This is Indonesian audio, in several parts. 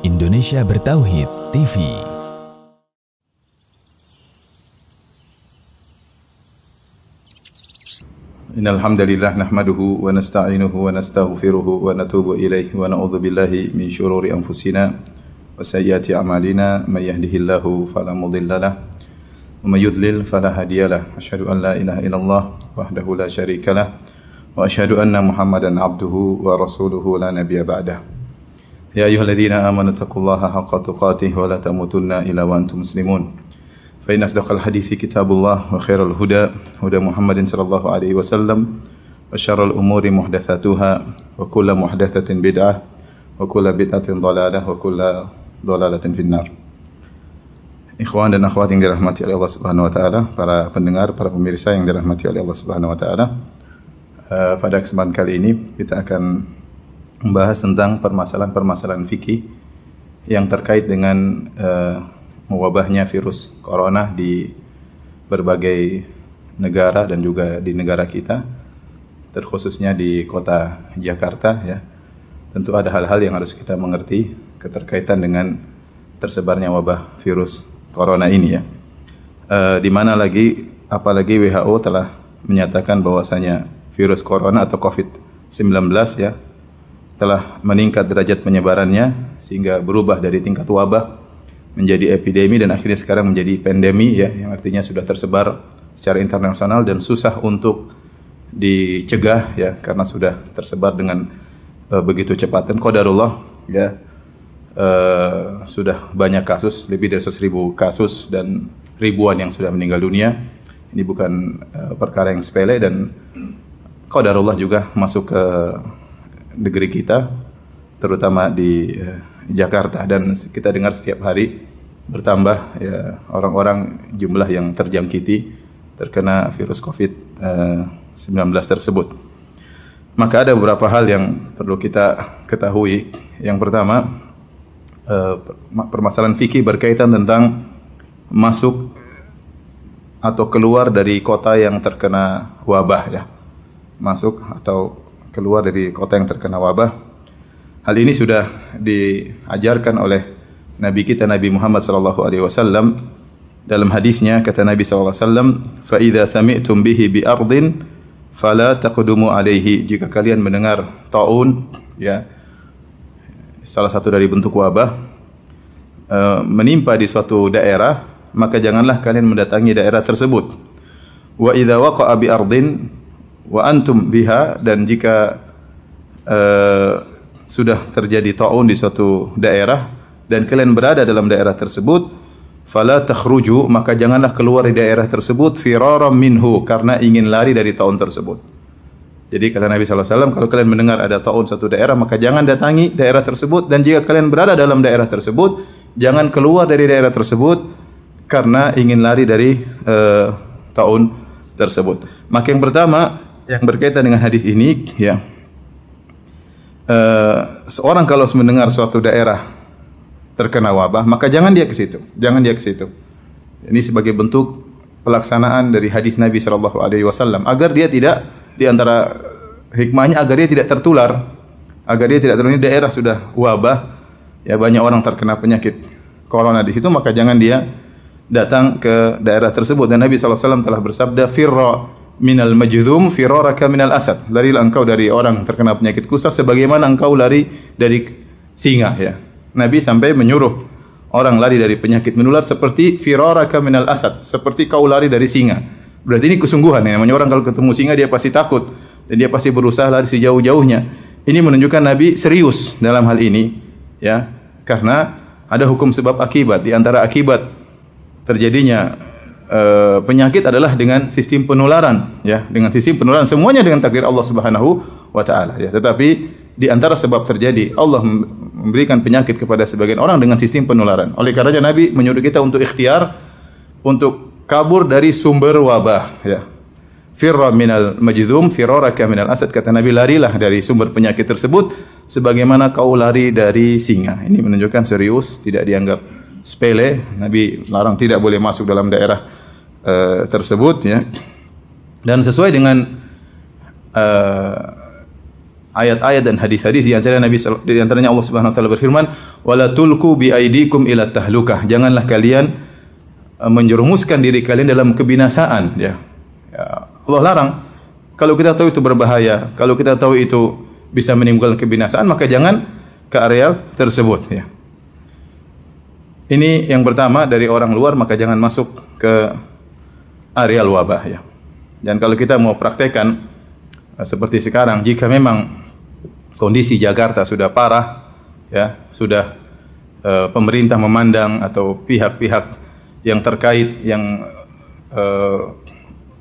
Indonesia Bertauhid TV. Innal hamdalillah nahmaduhu wa nasta'inuhu wa nastaghfiruhu wa natubu ilaihi wa na'udzu billahi min syururi anfusina wa sayyiati a'malina may yahdihillahu fala mudhillalah wa may yudlil fala hadiyalah. Asyhadu an la ilaha illallah wahdahu la syarikalah wa asyhadu anna Muhammadan abduhu wa rasuluhu la nabiyya ba'dah. Ya ayyuhalladzina amanu taqullaha haqqa tuqatih wa la tamutunna illa wa antum muslimun. Fa inna asdaqal hadithi kitabullah wa khairal huda huda Muhammadin sallallahu alaihi wasallam wa syarrul umuri muhdatsatuha wa kullu muhdatsatin bid'ah wa kullu bid'atin dhalalah wa kullu dhalalatin finnar. Ikhwan dan akhwat yang dirahmati oleh Allah Subhanahu wa taala, para pendengar, para pemirsa yang dirahmati oleh Allah Subhanahu wa taala. Pada kesempatan kali ini kita akan membahas tentang permasalahan-permasalahan fikih yang terkait dengan mewabahnya virus corona di berbagai negara dan juga di negara kita, terkhususnya di kota Jakarta ya. Tentu ada hal-hal yang harus kita mengerti keterkaitan dengan tersebarnya wabah virus corona ini ya. Di mana apalagi WHO telah menyatakan bahwasanya virus corona atau COVID-19 ya telah meningkat derajat penyebarannya sehingga berubah dari tingkat wabah menjadi epidemi dan akhirnya sekarang menjadi pandemi ya, yang artinya sudah tersebar secara internasional dan susah untuk dicegah ya karena sudah tersebar dengan begitu cepat. Dan qadarullah ya, sudah banyak kasus, lebih dari 100.000 kasus dan ribuan yang sudah meninggal dunia. Ini bukan perkara yang sepele dan qadarullah juga masuk ke negeri kita, terutama di Jakarta, dan kita dengar setiap hari bertambah ya orang-orang jumlah yang terjangkiti terkena virus COVID-19 tersebut. Maka ada beberapa hal yang perlu kita ketahui. Yang pertama, permasalahan fikih berkaitan tentang masuk atau keluar dari kota yang terkena wabah ya. Masuk atau keluar dari kota yang terkena wabah. Hal ini sudah diajarkan oleh Nabi kita Nabi Muhammad sallallahu alaihi wasallam dalam hadisnya. Kata Nabi sallallahu alaihi wasallam, "Fa idza sami'tum bihi bi ardin fala taqdumu alaihi." Jika kalian mendengar taun ya, salah satu dari bentuk wabah menimpa di suatu daerah, maka janganlah kalian mendatangi daerah tersebut. Wa idza waqa'a bi ardin wa antum biha, dan jika sudah terjadi taun di suatu daerah dan kalian berada dalam daerah tersebut, fala takhruju, maka janganlah keluar dari daerah tersebut firaram minhu, karena ingin lari dari taun tersebut. Jadi kata Nabi SAW, kalau kalian mendengar ada taun satu daerah, maka jangan datangi daerah tersebut, dan jika kalian berada dalam daerah tersebut, jangan keluar dari daerah tersebut karena ingin lari dari taun tersebut. Maka yang pertama yang berkaitan dengan hadis ini ya, seorang kalau mendengar suatu daerah terkena wabah, maka jangan dia ke situ. Ini sebagai bentuk pelaksanaan dari hadis Nabi sallallahu alaihi wasallam agar dia tidak, di antara hikmahnya agar dia tidak tertular. Ini daerah sudah wabah ya, banyak orang terkena penyakit corona di situ, maka jangan dia datang ke daerah tersebut. Dan Nabi sallallahu alaihi wasallam telah bersabda, "Firra minal majdzum firaraka minal asad." Larilah engkau dari orang terkena penyakit kusta sebagaimana engkau lari dari singa ya. Nabi sampai menyuruh orang lari dari penyakit menular seperti firaraka minal asad, seperti kau lari dari singa. Berarti ini kesungguhan ya. Namanya orang kalau ketemu singa dia pasti takut dan dia pasti berusaha lari sejauh-jauhnya. Ini menunjukkan Nabi serius dalam hal ini ya. Karena ada hukum sebab akibat. Di antara akibat terjadinya penyakit adalah dengan sistem penularan ya, dengan sistem penularan, semuanya dengan takdir Allah Subhanahu wa taala ya. Tetapi di antara sebab terjadi Allah memberikan penyakit kepada sebagian orang dengan sistem penularan. Oleh karenanya Nabi menyuruh kita untuk ikhtiar untuk kabur dari sumber wabah ya. Firra minal majdzum firaraka minal asad, kata Nabi, larilah dari sumber penyakit tersebut sebagaimana kau lari dari singa. Ini menunjukkan serius, tidak dianggap sepele. Nabi larang tidak boleh masuk dalam daerah tersebut ya. Dan sesuai dengan ayat-ayat dan hadis-hadis di antaranya Allah Subhanahu wa taala berfirman, "Wala tulqu bi aidikum ila tahlukah." Janganlah kalian menjerumuskan diri kalian dalam kebinasaan, ya. Allah larang. Kalau kita tahu itu berbahaya, kalau kita tahu itu bisa menimbulkan kebinasaan, maka jangan ke areal tersebut, ya. Ini yang pertama, dari orang luar maka jangan masuk ke areal wabah, ya. Dan kalau kita mau praktekkan seperti sekarang, jika memang kondisi Jakarta sudah parah, ya, sudah pemerintah memandang atau pihak-pihak yang terkait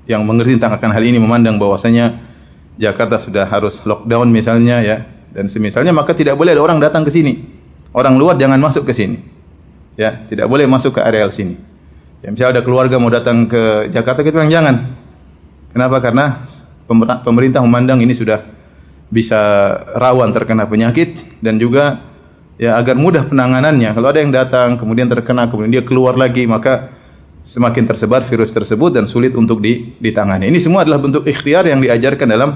yang mengerti tentang akan hal ini memandang bahwasanya Jakarta sudah harus lockdown misalnya, ya, dan semisalnya, maka tidak boleh ada orang datang ke sini. Orang luar jangan masuk ke sini. Ya, tidak boleh masuk ke areal sini. Ya, misalnya ada keluarga mau datang ke Jakarta, kita bilang jangan. Kenapa? Karena pemerintah memandang ini sudah bisa rawan terkena penyakit, dan juga ya agar mudah penanganannya. Kalau ada yang datang kemudian terkena, kemudian dia keluar lagi, maka semakin tersebar virus tersebut dan sulit untuk ditangani. Ini semua adalah bentuk ikhtiar yang diajarkan dalam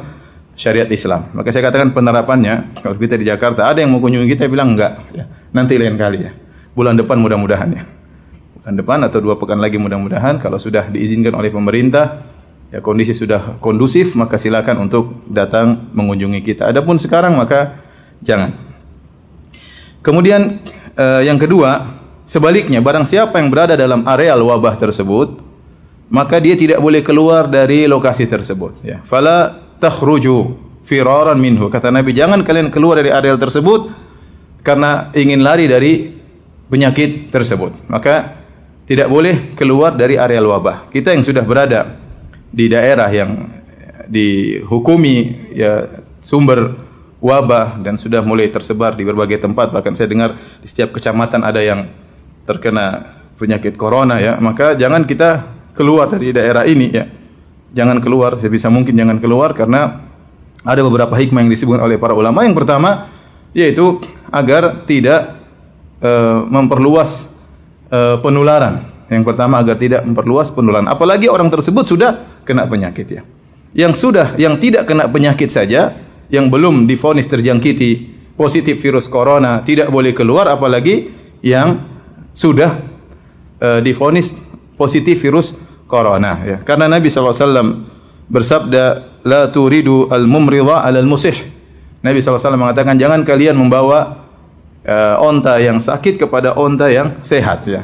syariat Islam. Maka saya katakan penerapannya, kalau kita di Jakarta ada yang mau kunjungi kita bilang enggak, ya, nanti lain kali, ya. Bulan depan mudah-mudahan, ya. Bulan depan atau 2 pekan lagi mudah-mudahan, kalau sudah diizinkan oleh pemerintah, ya, kondisi sudah kondusif, maka silakan untuk datang mengunjungi kita. Adapun sekarang maka jangan. Kemudian yang kedua, sebaliknya, barang siapa yang berada dalam areal wabah tersebut, maka dia tidak boleh keluar dari lokasi tersebut, ya. Fala takhruju firaran minhu. Kata Nabi, jangan kalian keluar dari areal tersebut karena ingin lari dari penyakit tersebut. Maka tidak boleh keluar dari areal wabah. Kita yang sudah berada di daerah yang dihukumi, ya, sumber wabah dan sudah mulai tersebar di berbagai tempat, bahkan saya dengar di setiap kecamatan ada yang terkena penyakit corona, ya, maka jangan kita keluar dari daerah ini, ya. Jangan keluar, sebisa mungkin jangan keluar, karena ada beberapa hikmah yang disebutkan oleh para ulama. Yang pertama yaitu agar tidak memperluas penularan. Yang pertama agar tidak memperluas penularan. Apalagi orang tersebut sudah kena penyakit, ya. Yang tidak kena penyakit saja, yang belum divonis terjangkiti positif virus corona tidak boleh keluar, apalagi yang sudah divonis positif virus corona, ya. Karena Nabi SAW bersabda, la turidu al-mumridha 'ala al-musih. Nabi SAW mengatakan, jangan kalian membawa onta yang sakit kepada onta yang sehat, ya.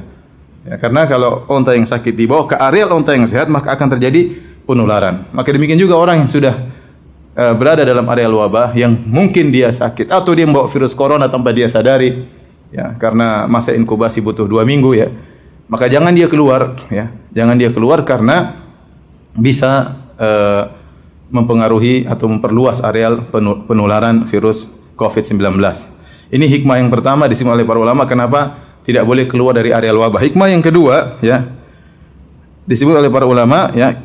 Ya, karena kalau onta yang sakit dibawa ke areal onta yang sehat, maka akan terjadi penularan. Maka demikian juga orang yang sudah berada dalam areal wabah, yang mungkin dia sakit atau dia membawa virus corona tanpa dia sadari, ya, karena masa inkubasi butuh 2 minggu, ya, maka jangan dia keluar, ya. Jangan dia keluar karena bisa mempengaruhi atau memperluas areal penularan virus COVID-19. Ini hikmah yang pertama disebut oleh para ulama kenapa tidak boleh keluar dari areal wabah. Hikmah yang kedua, ya, disebut oleh para ulama, ya,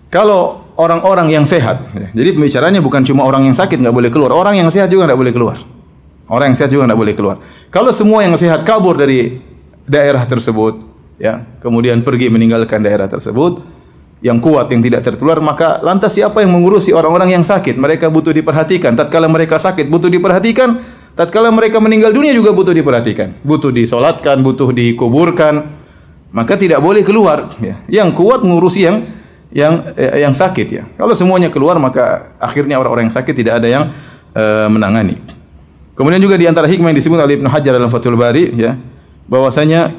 kalau orang-orang yang sehat, ya, jadi pembicaranya bukan cuma orang yang sakit nggak boleh keluar, orang yang sehat juga nggak boleh keluar. Orang yang sehat juga nggak boleh keluar. Kalau semua yang sehat kabur dari daerah tersebut, ya, kemudian pergi meninggalkan daerah tersebut, yang kuat yang tidak tertular, maka lantas siapa yang mengurusi orang-orang yang sakit? Mereka butuh diperhatikan. Tatkala mereka sakit butuh diperhatikan, tatkala mereka meninggal dunia juga butuh diperhatikan, butuh disolatkan, butuh dikuburkan. Maka tidak boleh keluar, ya. Yang kuat mengurusi yang sakit, ya. Kalau semuanya keluar, maka akhirnya orang-orang yang sakit tidak ada yang menangani. Kemudian juga di antara hikmah yang disebut oleh Ibnu Hajar dalam Fathul Bari, ya, bahwasanya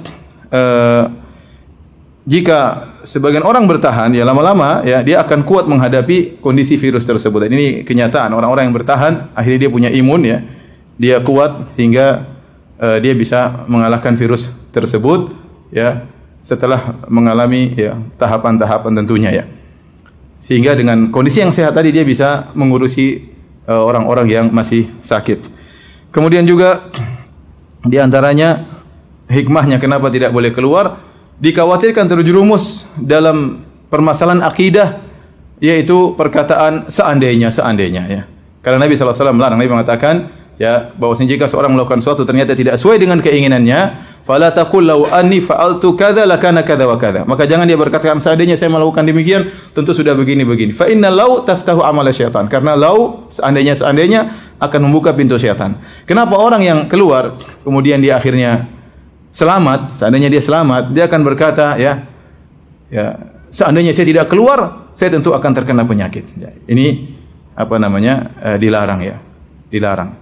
jika sebagian orang bertahan, ya, lama-lama, ya, dia akan kuat menghadapi kondisi virus tersebut. Dan ini kenyataan, orang-orang yang bertahan akhirnya dia punya imun, ya, dia kuat hingga dia bisa mengalahkan virus tersebut, ya, setelah mengalami, ya, tahapan-tahapan tentunya, ya. Sehingga dengan kondisi yang sehat tadi dia bisa mengurusi orang-orang yang masih sakit. Kemudian juga di antaranya hikmahnya kenapa tidak boleh keluar, dikhawatirkan terjerumus dalam permasalahan akidah, yaitu perkataan seandainya, ya. Karena Nabi SAW melarang, Nabi mengatakan, ya, bahwasanya jika seorang melakukan sesuatu ternyata tidak sesuai dengan keinginannya, Fala taqul law anni fa'altu kadza lakana kadza wa kadza. Maka jangan dia berkata seandainya saya melakukan demikian tentu sudah begini-begini. Fa inna law taftahu amala syaitan. Karena law seandainya akan membuka pintu syaitan. Kenapa orang yang keluar kemudian dia akhirnya selamat, seandainya dia selamat, dia akan berkata ya seandainya saya tidak keluar, saya tentu akan terkena penyakit. Ya, ini apa namanya? Dilarang ya. Dilarang.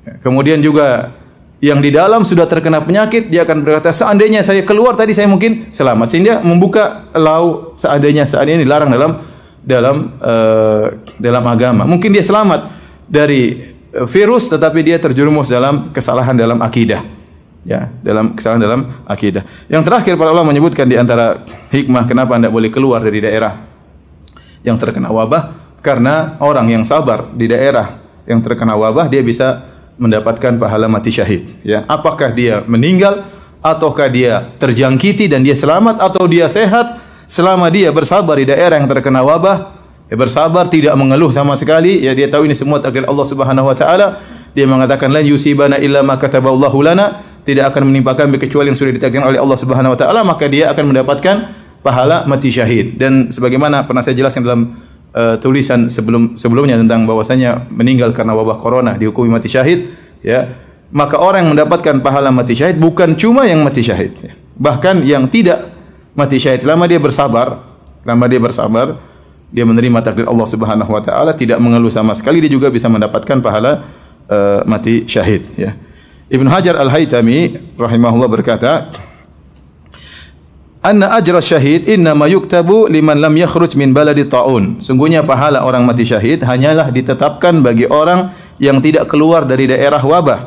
Ya, kemudian juga yang di dalam sudah terkena penyakit, dia akan berkata, seandainya saya keluar tadi saya mungkin selamat. Sehingga membuka lau seandainya dilarang dalam agama. Mungkin dia selamat dari virus, tetapi dia terjerumus dalam kesalahan dalam akidah. Ya, dalam kesalahan dalam akidah. Yang terakhir para ulama menyebutkan di antara hikmah kenapa anda boleh keluar dari daerah yang terkena wabah, karena orang yang sabar di daerah yang terkena wabah dia bisa mendapatkan pahala mati syahid. Ya, apakah dia meninggal ataukah dia terjangkiti dan dia selamat atau dia sehat, selama dia bersabar di daerah yang terkena wabah, ya bersabar tidak mengeluh sama sekali, ya dia tahu ini semua takdir Allah Subhanahu wa taala. Dia mengatakan la yusibana illa ma kataballahu lana, tidak akan menimpa kami kecuali yang sudah ditakdirkan oleh Allah Subhanahu wa taala, maka dia akan mendapatkan pahala mati syahid. Dan sebagaimana pernah saya jelaskan dalam tulisan sebelumnya tentang bahwasanya meninggal karena wabah corona dihukumi mati syahid, ya, maka orang yang mendapatkan pahala mati syahid bukan cuma yang mati syahid, ya. Bahkan yang tidak mati syahid selama dia bersabar, dia menerima takdir Allah Subhanahu wa taala, tidak mengeluh sama sekali, dia juga bisa mendapatkan pahala mati syahid, ya. Ibnu Hajar Al-Haytami rahimahullah berkata, anna ajra syahid innama yuktabu liman lam yakhruj min baladi ta'un. Sungguhnya pahala orang mati syahid hanyalah ditetapkan bagi orang yang tidak keluar dari daerah wabah.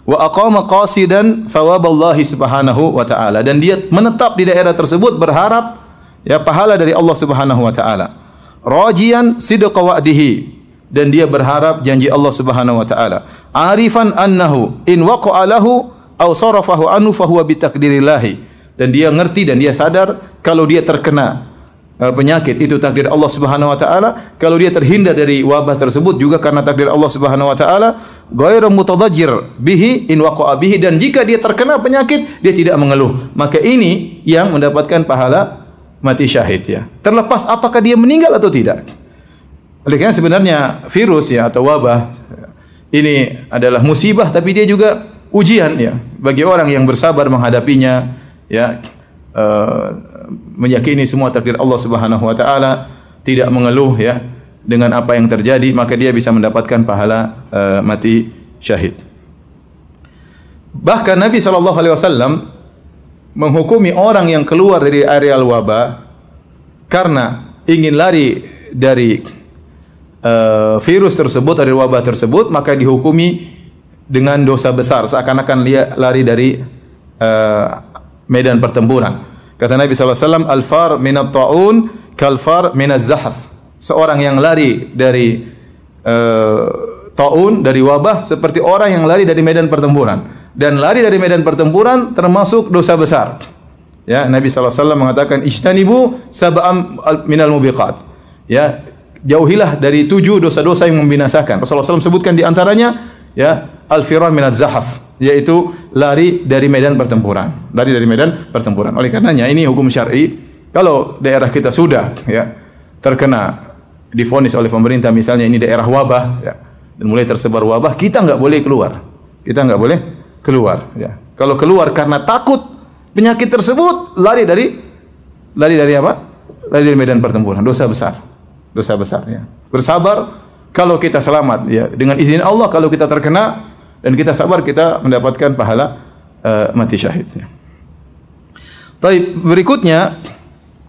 Wa aqama qasidan thawaballahi subhanahu wa ta'ala. Dan dia menetap di daerah tersebut berharap ya pahala dari Allah Subhanahu wa ta'ala. Rajian sidqa wa'dihi. Dan dia berharap janji Allah Subhanahu wa ta'ala. Arifan annahu in waqa'a lahu aw sarafahu anhu fahuwa bitakdirillahi. Dan dia ngerti dan dia sadar kalau dia terkena penyakit itu takdir Allah Subhanahu wa taala, kalau dia terhindar dari wabah tersebut juga karena takdir Allah Subhanahu wa taala, ghairu mutadajjir bihi in waqa'a bihi, dan jika dia terkena penyakit dia tidak mengeluh, maka ini yang mendapatkan pahala mati syahid, ya. Terlepas apakah dia meninggal atau tidak. Oleh karena sebenarnya virus ya atau wabah ini adalah musibah, tapi dia juga ujian ya bagi orang yang bersabar menghadapinya. Ya, meyakini semua takdir Allah Subhanahu wa taala, tidak mengeluh ya dengan apa yang terjadi, maka dia bisa mendapatkan pahala mati syahid. Bahkan Nabi sallallahu alaihi wasallam menghukumi orang yang keluar dari areal wabah karena ingin lari dari virus tersebut, dari wabah tersebut, maka dihukumi dengan dosa besar, seakan-akan dia lari dari medan pertempuran. Kata Nabi SAW, al-far minat ta'un kal-far minaz zahaf. Seorang yang lari dari ta'un, dari wabah, seperti orang yang lari dari medan pertempuran. Dan lari dari medan pertempuran termasuk dosa besar. Ya, Nabi SAW mengatakan, ijtanibu sab'am minal mubiqat. Ya, jauhilah dari 7 dosa-dosa yang membinasakan. Rasulullah SAW sebutkan di antaranya, ya, al-firar minaz zahaf, yaitu lari dari medan pertempuran. Lari dari medan pertempuran. Oleh karenanya ini hukum syar'i. Kalau daerah kita sudah ya terkena, divonis oleh pemerintah misalnya ini daerah wabah ya, dan mulai tersebar wabah, kita enggak boleh keluar. Kita enggak boleh keluar ya. Kalau keluar karena takut penyakit tersebut, lari dari apa? Lari dari medan pertempuran. Dosa besar. Dosa besar ya. Bersabar kalau kita selamat ya, dengan izin Allah. Kalau kita terkena dan kita sabar, kita mendapatkan pahala mati syahid. Baik, berikutnya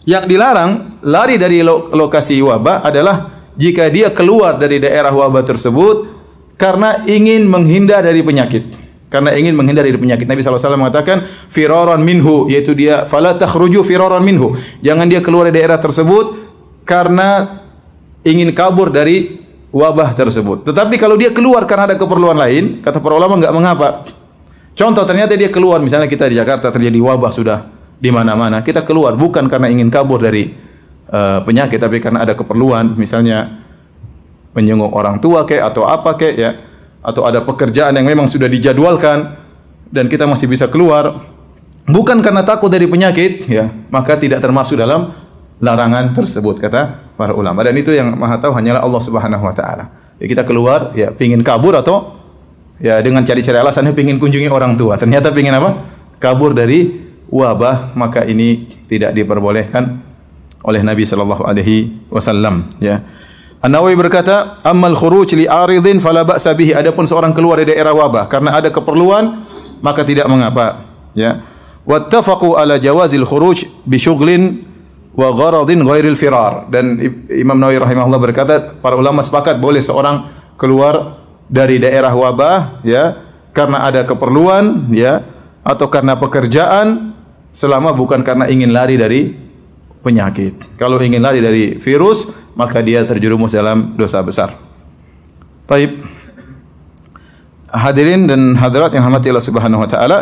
yang dilarang lari dari lokasi wabah adalah jika dia keluar dari daerah wabah tersebut karena ingin menghindar dari penyakit. Karena ingin menghindar dari penyakit. Nabi SAW mengatakan firaran minhu, yaitu dia fala takhruju firaran minhu. Jangan dia keluar dari daerah tersebut karena ingin kabur dari wabah tersebut. Tetapi kalau dia keluar karena ada keperluan lain, kata para ulama enggak mengapa. Contoh, ternyata dia keluar, misalnya kita di Jakarta terjadi wabah sudah di mana-mana, kita keluar bukan karena ingin kabur dari penyakit, tapi karena ada keperluan, misalnya menjenguk orang tua atau apa ya, atau ada pekerjaan yang memang sudah dijadwalkan dan kita masih bisa keluar, bukan karena takut dari penyakit, ya, maka tidak termasuk dalam larangan tersebut, kata para ulama. Dan itu yang Maha tahu hanyalah Allah Subhanahu wa taala. Ya, kita keluar, ya, pingin kabur atau ya dengan cari-cari alasannya pingin kunjungi orang tua. Ternyata pingin apa? Kabur dari wabah, maka ini tidak diperbolehkan oleh Nabi sallallahu alaihi wasallam, ya. An-Nawawi berkata, "Ammal khuruj li aridin fala ba'sa bihi." Adapun seorang keluar dari daerah wabah karena ada keperluan, maka tidak mengapa, ya. Wattafaqu ala jawazil khuruj bi syughlin wa gharadin ghairil firar. Dan Imam Nawawi rahimahullah berkata, para ulama sepakat boleh seorang keluar dari daerah wabah, ya, karena ada keperluan, ya, atau karena pekerjaan, selama bukan karena ingin lari dari penyakit. Kalau ingin lari dari virus, maka dia terjerumus dalam dosa besar. Baik. Hadirin dan hadirat yang dirahmati Allah Subhanahu wa taala,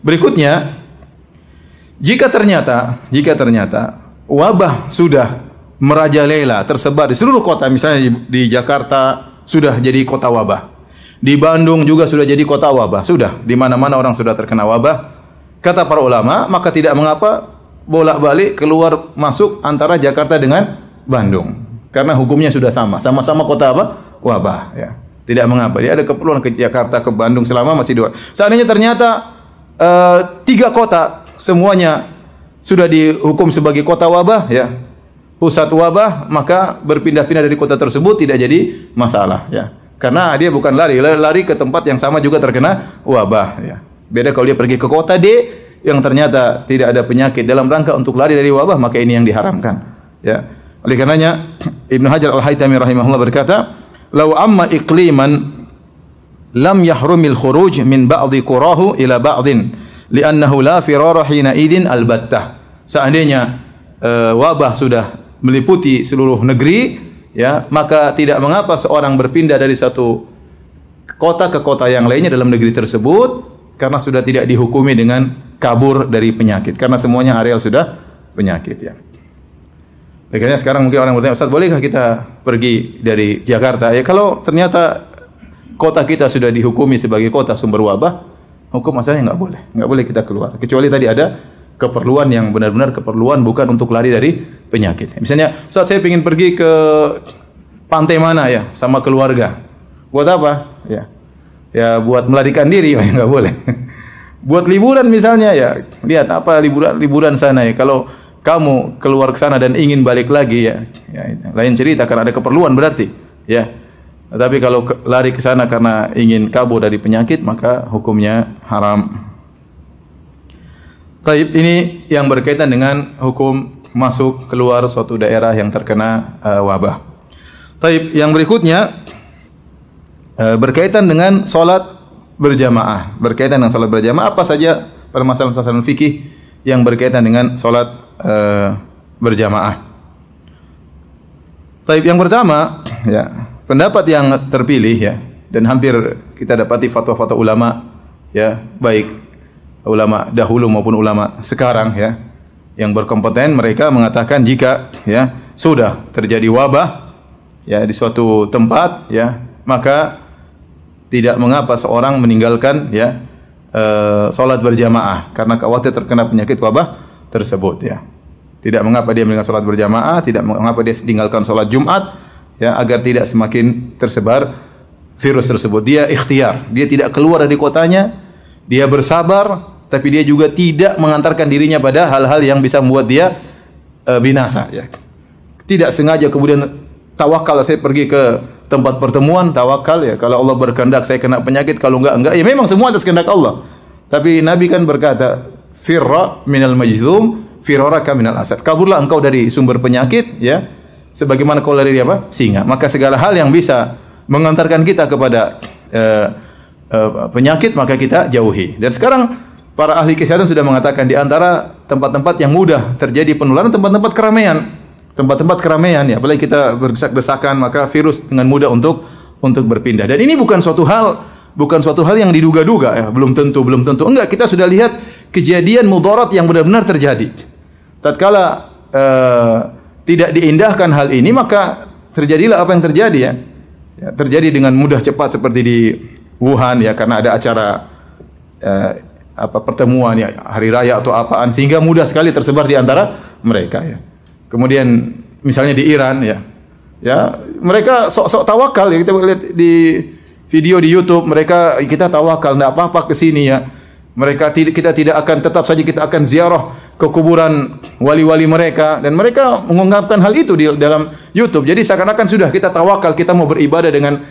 berikutnya, jika ternyata wabah sudah merajalela, tersebar di seluruh kota, misalnya di Jakarta sudah jadi kota wabah. Di Bandung juga sudah jadi kota wabah. Sudah, di mana-mana orang sudah terkena wabah. Kata para ulama, maka tidak mengapa bolak-balik keluar masuk antara Jakarta dengan Bandung, karena hukumnya sudah sama-sama kota apa? Wabah, ya. Tidak mengapa dia ada keperluan ke Jakarta, ke Bandung, selama masih dua. Seandainya ternyata 3 kota semuanya sudah dihukum sebagai kota wabah, ya, pusat wabah, maka berpindah-pindah dari kota tersebut tidak jadi masalah, ya. Karena dia bukan lari ke tempat yang sama juga terkena wabah, ya. Beda kalau dia pergi ke kota D yang ternyata tidak ada penyakit dalam rangka untuk lari dari wabah, maka ini yang diharamkan, ya. Oleh karenanya Ibnu Hajar Al-Haytami rahimahullah berkata, "Lau amma iqliman lam yahrumil khuruj min ba'dhi qurahu ila ba'dhin li'annahu la firara hina idin albattah." Seandainya wabah sudah meliputi seluruh negeri, ya, maka tidak mengapa seorang berpindah dari satu kota ke kota yang lainnya dalam negeri tersebut, karena sudah tidak dihukumi dengan kabur dari penyakit, karena semuanya areal sudah penyakit, ya. Makanya sekarang mungkin orang bertanya, "Ustaz, bolehkah kita pergi dari Jakarta?" Ya, kalau ternyata kota kita sudah dihukumi sebagai kota sumber wabah, hukum asalnya nggak boleh kita keluar, kecuali tadi ada keperluan yang benar-benar keperluan, bukan untuk lari dari penyakit. Misalnya, "Ustaz, saya ingin pergi ke pantai mana, ya, sama keluarga." Buat apa? Ya buat melarikan diri, ya nggak boleh. Buat liburan misalnya, ya, lihat apa liburan sana, ya. Kalau kamu keluar ke sana dan ingin balik lagi, ya lain cerita, karena ada keperluan berarti, ya. Tapi kalau lari ke sana karena ingin kabur dari penyakit, maka hukumnya haram. Taib, ini yang berkaitan dengan hukum masuk keluar suatu daerah yang terkena wabah. Taib, yang berikutnya berkaitan dengan salat berjamaah. Berkaitan dengan salat berjamaah, apa saja permasalahan fikih yang berkaitan dengan salat berjamaah. Taib, yang pertama, ya, pendapat yang terpilih, ya, dan hampir kita dapati fatwa-fatwa ulama, ya, baik ulama dahulu maupun ulama sekarang, ya, yang berkompeten, mereka mengatakan jika, ya, sudah terjadi wabah, ya, di suatu tempat, ya, maka tidak mengapa seorang meninggalkan, ya, salat berjamaah karena khawatir terkena penyakit wabah tersebut, ya. Tidak mengapa dia meninggalkan salat berjamaah, tidak mengapa dia meninggalkan salat Jumat, ya, agar tidak semakin tersebar virus tersebut. Dia ikhtiar, dia tidak keluar dari kotanya, dia bersabar, tapi dia juga tidak mengantarkan dirinya pada hal-hal yang bisa membuat dia binasa, ya. Tidak sengaja kemudian tawakal, saya pergi ke tempat pertemuan, tawakal, ya, kalau Allah berkehendak saya kena penyakit, kalau enggak. Ya memang semua atas kehendak Allah. Tapi Nabi kan berkata, "Firra minal majzum, firaraka minal asad." Kaburlah engkau dari sumber penyakit, ya, sebagaimana kau lari dari apa? Singa. Maka segala hal yang bisa mengantarkan kita kepada penyakit, maka kita jauhi. Dan sekarang para ahli kesehatan sudah mengatakan di antara tempat-tempat yang mudah terjadi penularan, tempat-tempat keramaian. Tempat-tempat keramaian, ya, apalagi kita berdesak-desakan, maka virus dengan mudah untuk berpindah. Dan ini bukan suatu hal yang diduga-duga, ya, belum tentu. Enggak, kita sudah lihat kejadian mudarat yang benar-benar terjadi. Tatkala tidak diindahkan hal ini, maka terjadilah apa yang terjadi, ya. Ya, terjadi dengan mudah cepat seperti di Wuhan, ya, karena ada acara apa pertemuan ya, hari raya atau apaan, sehingga mudah sekali tersebar di antara mereka ya. Kemudian misalnya di Iran ya, mereka sok-sok tawakal ya, kita lihat di video di YouTube mereka, kita tawakal, enggak apa-apa ke sini ya. Kita tidak akan, tetap saja kita akan ziarah ke kuburan wali-wali mereka, dan mereka mengungkapkan hal itu di dalam YouTube. Jadi seakan-akan sudah kita tawakal, kita mau beribadah dengan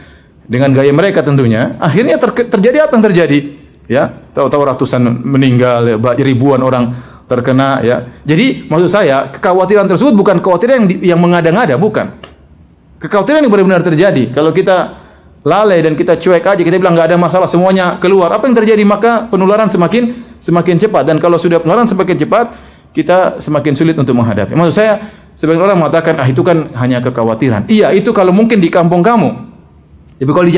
gaya mereka tentunya. Akhirnya terjadi apa yang terjadi? Ya, tahu-tahu ratusan meninggal, ya, ribuan orang terkena ya. Jadi maksud saya, kekhawatiran tersebut bukan kekhawatiran yang mengada-ngada, bukan. Kekhawatiran yang benar-benar terjadi. Kalau kita lalai dan kita cuek aja, kita bilang nggak ada masalah, semuanya keluar, apa yang terjadi? Maka penularan semakin cepat, dan kalau sudah penularan semakin cepat, kita semakin sulit untuk menghadapi. Maksud saya, sebagian orang mengatakan, itu kan hanya kekhawatiran. Iya, itu kalau mungkin di kampung kamu. Tapi kalau di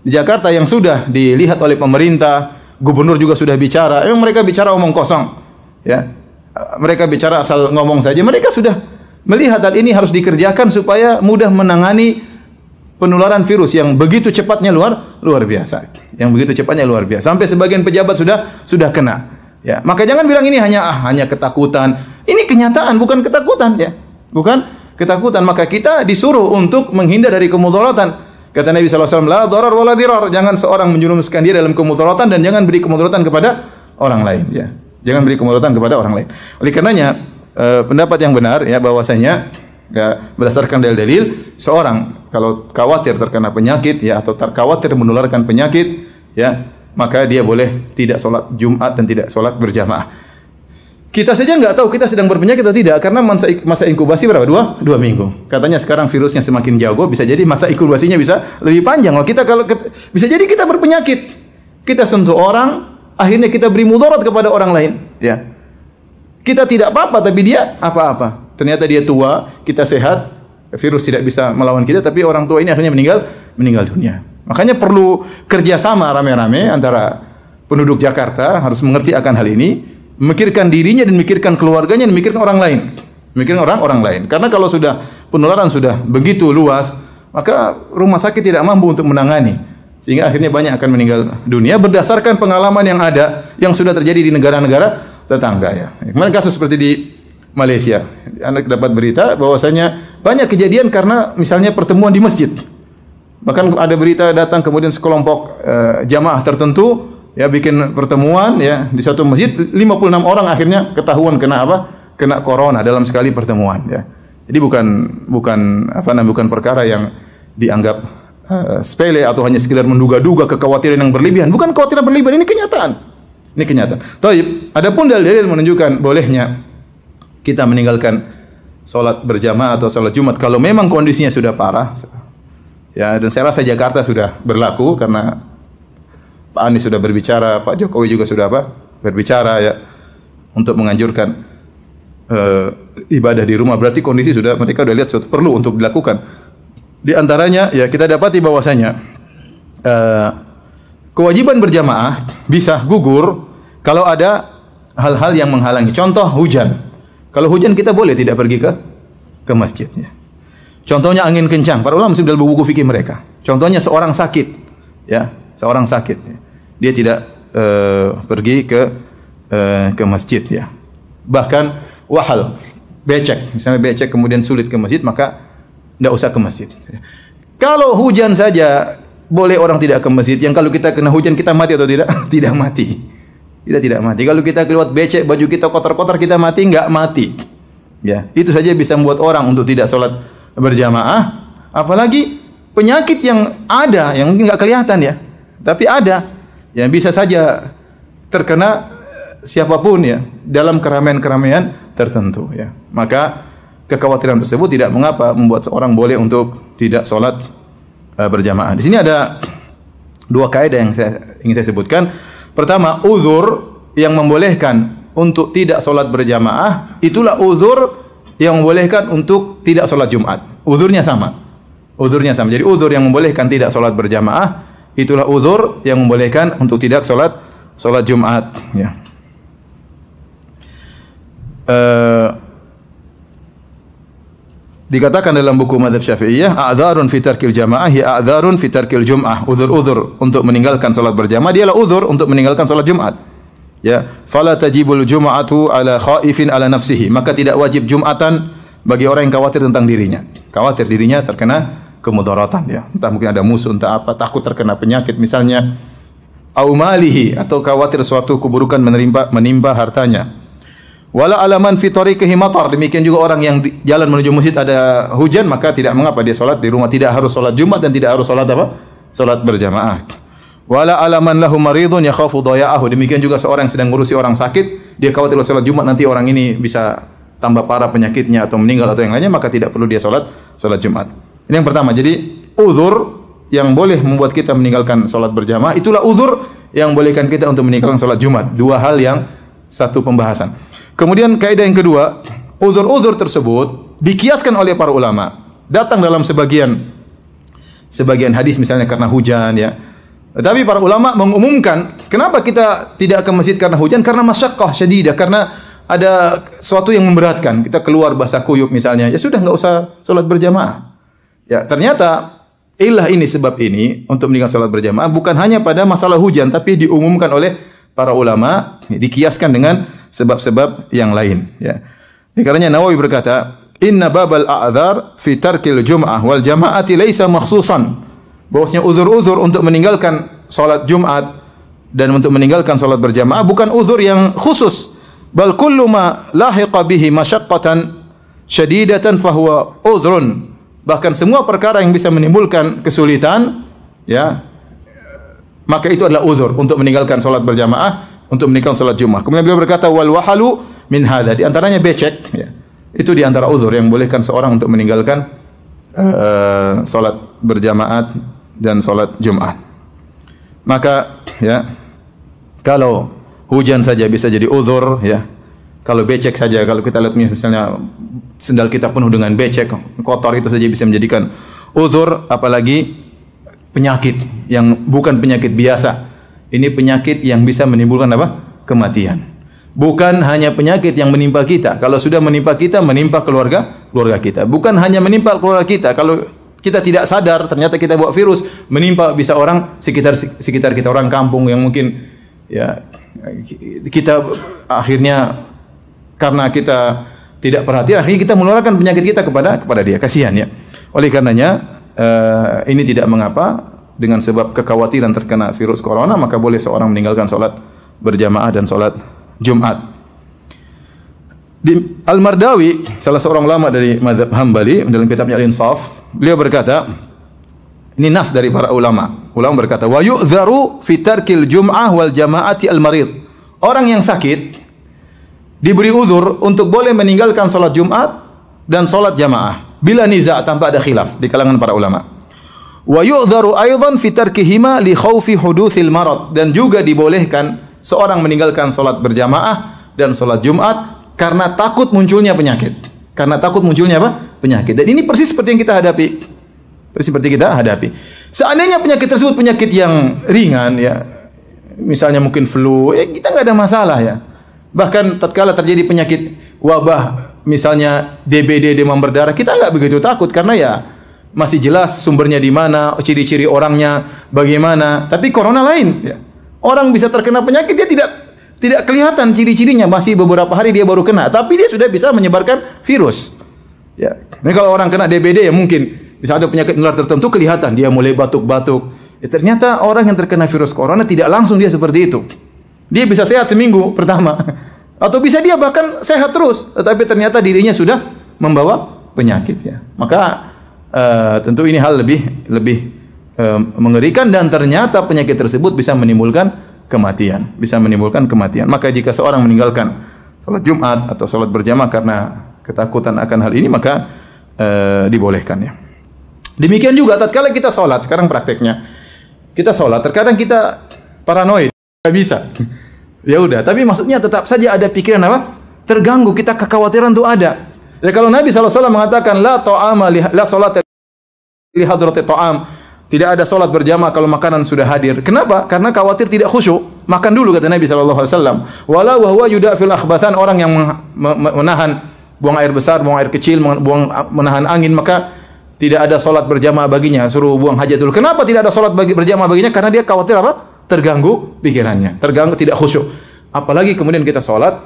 Jakarta yang sudah dilihat oleh pemerintah, gubernur juga sudah bicara, mereka bicara omong kosong, ya. Mereka bicara asal ngomong saja. Mereka sudah melihat hal ini harus dikerjakan supaya mudah menangani penularan virus yang begitu cepatnya luar biasa. Yang begitu cepatnya luar biasa. Sampai sebagian pejabat sudah kena. Ya, maka jangan bilang ini hanya ketakutan. Ini kenyataan, bukan ketakutan ya. Bukan ketakutan. Maka kita disuruh untuk menghindar dari kemudaratan. Kata Nabi SAW, la dharar wala dirar. Jangan seorang menjerumuskan dia dalam kemudaratan, dan jangan beri kemudaratan kepada orang lain ya. Jangan beri kemudaratan kepada orang lain. Oleh karenanya pendapat yang benar ya, bahwasanya ya, berdasarkan dalil-dalil, seorang kalau khawatir terkena penyakit ya, atau khawatir menularkan penyakit ya, maka dia boleh tidak sholat Jumat dan tidak sholat berjamaah. Kita saja nggak tahu kita sedang berpenyakit atau tidak, karena masa inkubasi berapa? Dua minggu. Katanya sekarang virusnya semakin jago, bisa jadi masa inkubasinya bisa lebih panjang. Kalau bisa jadi kita berpenyakit, kita sentuh orang, akhirnya kita beri mudarat kepada orang lain ya. Kita tidak apa-apa, tapi dia apa-apa. Ternyata dia tua, kita sehat, virus tidak bisa melawan kita, tapi orang tua ini akhirnya meninggal dunia. Makanya perlu kerjasama rame-rame antara penduduk Jakarta, harus mengerti akan hal ini, memikirkan dirinya dan memikirkan keluarganya dan memikirkan orang lain. Memikirkan orang lain. Karena kalau sudah penularan sudah begitu luas, maka rumah sakit tidak mampu untuk menangani. Sehingga akhirnya banyak akan meninggal dunia berdasarkan pengalaman yang ada, yang sudah terjadi di negara-negara tetangga ya. Kemarin kasus seperti di Malaysia, Anda dapat berita bahwasanya banyak kejadian karena misalnya pertemuan di masjid. Bahkan ada berita datang kemudian sekelompok jamaah tertentu ya bikin pertemuan ya di satu masjid, 56 orang akhirnya ketahuan kena apa? Kena corona dalam sekali pertemuan ya. Jadi bukan perkara yang dianggap sepele atau hanya sekedar menduga-duga, kekhawatiran yang berlebihan. Bukan kekhawatiran berlebihan, ini kenyataan. Ini kenyataan. Taib. Adapun dalil menunjukkan bolehnya kita meninggalkan sholat berjamaah atau sholat Jumat kalau memang kondisinya sudah parah. Ya, dan saya rasa Jakarta sudah berlaku karena Pak Anies sudah berbicara, Pak Jokowi juga sudah berbicara ya untuk menganjurkan ibadah di rumah. Berarti kondisi mereka sudah lihat perlu untuk dilakukan. Di antaranya ya kita dapati bahwasanya kewajiban berjamaah bisa gugur kalau ada hal-hal yang menghalangi. Contoh hujan. Kalau hujan kita boleh tidak pergi ke masjidnya. Contohnya angin kencang. Para ulama dalam buku fikih mereka. Contohnya seorang sakit, ya, seorang sakit. Dia tidak pergi ke masjid, ya. Bahkan wahal, becek. Misalnya becek kemudian sulit ke masjid, maka tidak usah ke masjid. Kalau hujan saja boleh orang tidak ke masjid. Yang kalau kita kena hujan kita mati atau tidak? Tidak mati. Kita tidak mati. Kalau kita keluar becek, baju kita kotor-kotor, kita mati? Enggak mati. Ya, itu saja bisa membuat orang untuk tidak sholat berjamaah. Apalagi penyakit yang ada, yang mungkin enggak kelihatan ya, tapi ada, yang bisa saja terkena siapapun ya dalam keramaian-keramaian tertentu ya. Maka kekhawatiran tersebut tidak mengapa membuat seorang boleh untuk tidak sholat berjamaah. Di sini ada dua kaidah yang ingin saya sebutkan. Pertama, uzur yang membolehkan untuk tidak sholat berjamaah, itulah uzur yang membolehkan untuk tidak sholat Jumat. Uzurnya sama. Uzurnya sama. Jadi uzur yang membolehkan tidak sholat berjamaah, itulah uzur yang membolehkan untuk tidak sholat Jumat. Ya. Dikatakan dalam buku Madzhab Syafi'iyah, a'dzarun fi tarkil jamaah ya a'dzarun fi tarkil jum'ah. Uzur-uzur untuk meninggalkan salat berjamaah dialah uzur untuk meninggalkan salat Jumat. Ya, fala tajibul jum'atu ala khaifin ala nafsihi. Maka tidak wajib Jumatan bagi orang yang khawatir tentang dirinya. Khawatir dirinya terkena kemudaratan ya. Entah mungkin ada musuh, entah apa, takut terkena penyakit misalnya. Au malihi, atau khawatir suatu keburukan menimpa hartanya. Wala alaman fi tariqihi matar. Demikian juga orang yang di jalan menuju masjid ada hujan, maka tidak mengapa dia salat di rumah, tidak harus salat Jumat dan tidak harus salat apa? Salat berjamaah. Wala alaman lahu maridun yakhafu daya'ahu. Demikian juga seorang yang sedang ngurusi orang sakit, dia khawatir salat Jumat nanti orang ini bisa tambah parah penyakitnya atau meninggal atau yang lainnya, maka tidak perlu dia salat Jumat. Ini yang pertama. Jadi uzur yang boleh membuat kita meninggalkan salat berjamaah, itulah uzur yang bolehkan kita untuk meninggalkan salat Jumat. Dua hal yang satu pembahasan. Kemudian kaidah yang kedua, uzur-uzur tersebut dikiaskan oleh para ulama. Datang dalam sebagian hadis misalnya karena hujan ya. Tetapi para ulama mengumumkan, kenapa kita tidak ke masjid karena hujan? Karena masyaqqah syadidah, karena ada sesuatu yang memberatkan. Kita keluar basah kuyup misalnya, ya sudah enggak usah salat berjamaah. Ya, ternyata sebab ini untuk meninggalkan salat berjamaah bukan hanya pada masalah hujan, tapi diumumkan oleh para ulama, dikiaskan dengan sebab-sebab yang lain ya. Karenanya Nawawi berkata, "Inna babal a'dzar fi tarkil jum'ah wal jama'ati laisa makhsusan." Bahwasanya uzur-uzur untuk meninggalkan salat Jumat dan untuk meninggalkan salat berjamaah bukan uzur yang khusus. Bal kullu ma lahiqa bihi masyaqqatan syadidatan fahuwa uzrun. Bahkan semua perkara yang bisa menimbulkan kesulitan ya, maka itu adalah uzur untuk meninggalkan salat berjamaah, untuk meninggalkan salat Jumat. Kemudian beliau berkata wal wahalu min hadza, di antaranya becek ya. Itu di antara uzur yang bolehkan seorang untuk meninggalkan salat berjamaah dan salat Jumat. Maka ya, kalau hujan saja bisa jadi uzur ya. Kalau becek saja, kalau kita lihat misalnya sendal kita penuh dengan becek, kotor, itu saja bisa menjadikan uzur, apalagi penyakit yang bukan penyakit biasa. Ini penyakit yang bisa menimbulkan apa? Kematian. Bukan hanya penyakit yang menimpa kita. Kalau sudah menimpa kita, menimpa keluarga kita. Bukan hanya menimpa keluarga kita. Kalau kita tidak sadar, ternyata kita bawa virus, menimpa bisa orang sekitar kita, orang kampung yang mungkin ya kita akhirnya karena kita tidak perhatian, akhirnya kita menularkan penyakit kita kepada dia. Kasihan ya. Oleh karenanya ini tidak mengapa, dengan sebab kekhawatiran terkena virus corona, maka boleh seorang meninggalkan salat berjamaah dan salat Jumat. Al-Mardawi, salah seorang ulama dari mazhab Hambali, dalam kitabnya Al-Insaf, beliau berkata, ini nas dari para ulama. Ulama berkata, wa yu'dharu fi tarkil jum'ah wal jama'ati al-marid. Orang yang sakit diberi uzur untuk boleh meninggalkan salat Jumat dan salat jamaah bila niza', tanpa ada khilaf di kalangan para ulama. Wa yu'dharu aidan fi tarkihima li khaufi hudutsil marad, dan juga dibolehkan seorang meninggalkan salat berjamaah dan salat Jumat karena takut munculnya penyakit. Karena takut munculnya apa? Penyakit. Dan ini persis seperti yang kita hadapi. Persis seperti kita hadapi. Seandainya penyakit tersebut penyakit yang ringan ya, misalnya mungkin flu, ya kita enggak ada masalah ya. Bahkan tatkala terjadi penyakit wabah, misalnya DBD, demam berdarah, kita enggak begitu takut karena ya masih jelas sumbernya di mana, ciri-ciri orangnya bagaimana. Tapi corona lain ya. Orang bisa terkena penyakit, dia tidak kelihatan ciri-cirinya, masih beberapa hari dia baru kena, tapi dia sudah bisa menyebarkan virus. Ya. Ini kalau orang kena DBD ya mungkin bisa ada penyakit menular tertentu kelihatan, dia mulai batuk-batuk. Ya, ternyata orang yang terkena virus corona tidak langsung dia seperti itu. Dia bisa sehat seminggu pertama, atau bisa dia bahkan sehat terus, tetapi ternyata dirinya sudah membawa penyakit ya. Maka tentu ini hal lebih mengerikan, dan ternyata penyakit tersebut bisa menimbulkan kematian, Maka jika seorang meninggalkan salat Jumat atau salat berjamaah karena ketakutan akan hal ini, maka dibolehkan ya. Demikian juga tatkala kita salat, sekarang prakteknya kita salat, terkadang kita paranoid, enggak bisa. Ya udah, tapi maksudnya tetap saja ada pikiran apa? Terganggu, kita kekhawatiran itu ada. Ya kalau Nabi SAW mengatakan la ta'ama la salat li hadrati ta'am, tidak ada salat berjamaah kalau makanan sudah hadir. Kenapa? Karena khawatir tidak khusyuk. Makan dulu kata Nabi SAW. Wala wa huwa yudafil akhbathan, orang yang menahan buang air besar, buang air kecil, menahan angin, maka tidak ada salat berjamaah baginya, suruh buang hajat dulu. Kenapa tidak ada salat berjamaah baginya? Karena dia khawatir apa? Terganggu pikirannya, terganggu, tidak khusyuk. Apalagi kemudian kita sholat,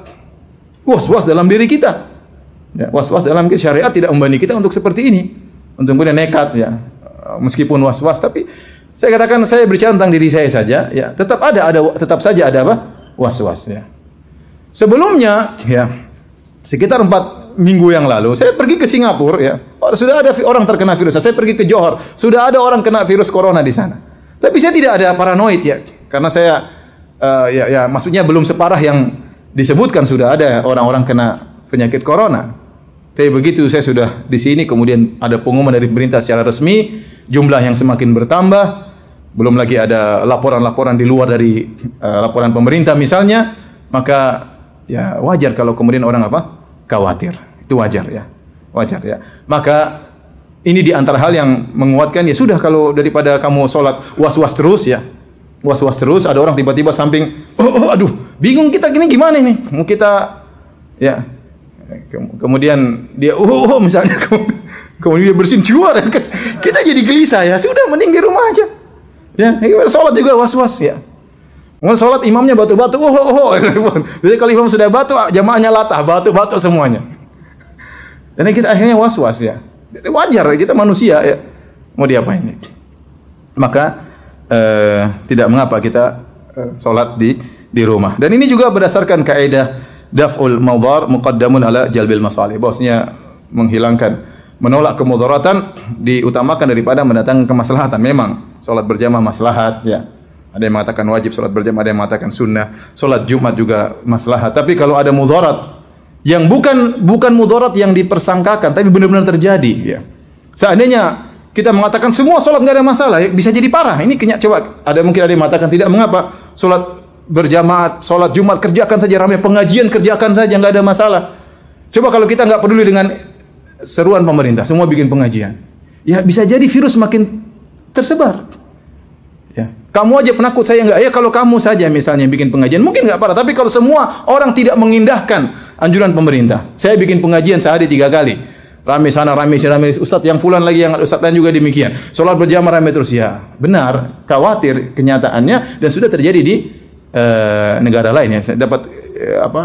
was-was dalam diri kita. Ya, was-was dalam syariat tidak membani kita untuk seperti ini. Untuk kemudian nekat ya. Meskipun was-was, tapi saya katakan saya berbicara tentang diri saya saja, ya. Tetap saja ada apa? Was-was ya. Sebelumnya ya, sekitar 4 minggu yang lalu saya pergi ke Singapura ya. Sudah ada orang terkena virus. Saya pergi ke Johor, sudah ada orang kena virus corona di sana. Tapi saya tidak ada paranoid ya, karena saya maksudnya belum separah yang disebutkan sudah ada orang-orang kena penyakit corona. Tapi begitu saya sudah di sini, kemudian ada pengumuman dari pemerintah secara resmi, jumlah yang semakin bertambah, belum lagi ada laporan-laporan di luar dari laporan pemerintah misalnya, maka ya wajar kalau kemudian orang khawatir. Itu wajar ya. Wajar ya. Maka ini di antara hal yang menguatkan, ya sudah, kalau daripada kamu sholat was-was terus ya. Was-was terus, ada orang tiba-tiba samping, aduh, bingung kita gini gimana nih? Mau kita ya. Kemudian dia misalnya kemudian dia bersin keluar, kita jadi gelisah ya. Sudah, mending di rumah aja. Ya, sholat juga was-was ya. Mau sholat imamnya batu-batu, Biasanya kalau imam sudah batu, jamaahnya latah, batu-batu semuanya. Dan kita akhirnya was-was ya. Wajar, kita manusia ya. Mau diapain ini? Maka tidak mengapa kita sholat di rumah. Dan ini juga berdasarkan kaidah daf'ul mawdhar muqaddamun ala jalbil masalih. Bahwasanya menolak kemudaratan diutamakan daripada mendatangkan kemaslahatan. Memang sholat berjamaah maslahat ya. Ada yang mengatakan wajib sholat berjamaah, ada yang mengatakan sunnah. Sholat Jumat juga maslahat. Tapi kalau ada mudarat yang bukan mudarat yang dipersangkakan, tapi benar-benar terjadi ya. Seandainya kita mengatakan semua sholat nggak ada masalah, ya, bisa jadi parah. Ini coba mungkin ada yang mengatakan tidak mengapa sholat berjamaah, sholat Jumat kerjakan saja ramai, pengajian kerjakan saja nggak ada masalah. Coba kalau kita nggak peduli dengan seruan pemerintah, semua bikin pengajian, ya bisa jadi virus makin tersebar. Ya. Kamu aja penakut, saya nggak. Ya kalau kamu saja misalnya bikin pengajian mungkin nggak parah, tapi kalau semua orang tidak mengindahkan anjuran pemerintah, saya bikin pengajian sehari 3 kali, rame sana rame sini, ustadz yang fulan lagi, yang ustadz lain juga demikian, sholat berjamaah rame terus, ya benar, khawatir kenyataannya dan sudah terjadi di negara lain ya. Saya dapat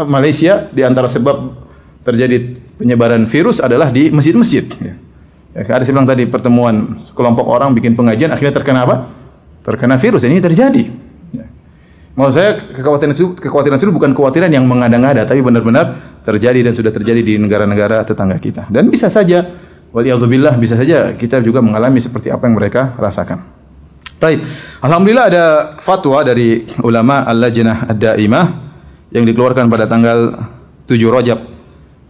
Malaysia, di antara sebab terjadi penyebaran virus adalah di masjid-masjid ya. Ada saya bilang tadi, pertemuan kelompok orang bikin pengajian akhirnya terkena terkena virus. Ini terjadi ya. Maksud saya kekhawatiran itu bukan kekhawatiran yang mengada-ngada, tapi benar-benar terjadi dan sudah terjadi di negara-negara tetangga kita. Dan bisa saja, waliyadzubillah, bisa saja kita juga mengalami seperti apa yang mereka rasakan. Baik, alhamdulillah ada fatwa dari ulama Al-Lajnah Ad-Daimah yang dikeluarkan pada tanggal 7 Rajab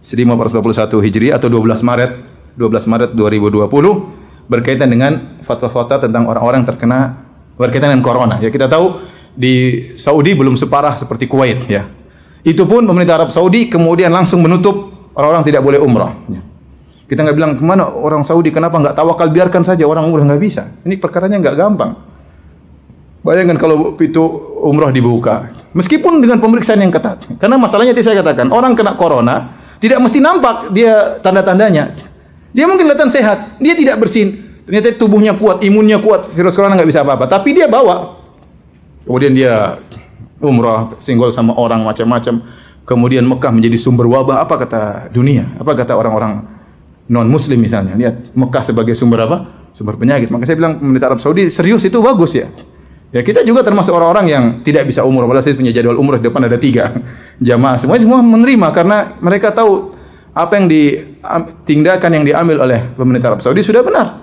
1441 Hijri atau 12 Maret 2020 berkaitan dengan fatwa-fatwa tentang orang-orang terkena berkaitan dengan corona. Ya, kita tahu di Saudi belum separah seperti Kuwait ya. Itu pun pemerintah Arab Saudi kemudian langsung menutup orang-orang tidak boleh umrah ya. Kita nggak bilang kemana orang Saudi, kenapa nggak tawakal, biarkan saja orang umrah, nggak bisa. Ini perkaranya nggak gampang. Bayangkan kalau pintu umrah dibuka, meskipun dengan pemeriksaan yang ketat. Karena masalahnya tadi saya katakan, orang kena corona tidak mesti nampak dia tanda-tandanya. Dia mungkin kelihatan sehat, dia tidak bersin, ternyata tubuhnya kuat, imunnya kuat, virus corona nggak bisa apa-apa. Tapi dia bawa, kemudian dia umrah, singgol sama orang macam-macam. Kemudian Mekah menjadi sumber wabah. Apa kata dunia? Apa kata orang-orang non-Muslim misalnya? Lihat Mekah sebagai sumber sumber penyakit. Maka saya bilang pemerintah Arab Saudi serius, itu bagus ya. Ya kita juga termasuk orang-orang yang tidak bisa umrah. Padahal saya punya jadwal umrah, di depan ada 3 jamaah. Semuanya semua menerima karena mereka tahu apa yang tindakan yang diambil oleh pemerintah Arab Saudi sudah benar.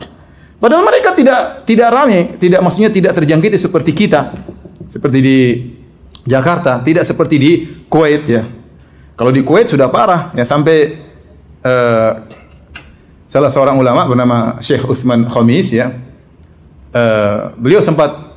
Padahal mereka tidak ramai, maksudnya tidak terjangkiti seperti kita, seperti di Jakarta, tidak seperti di Kuwait ya. Kalau di Kuwait sudah parah ya, sampai salah seorang ulama bernama Syekh Utsman Khamis ya, beliau sempat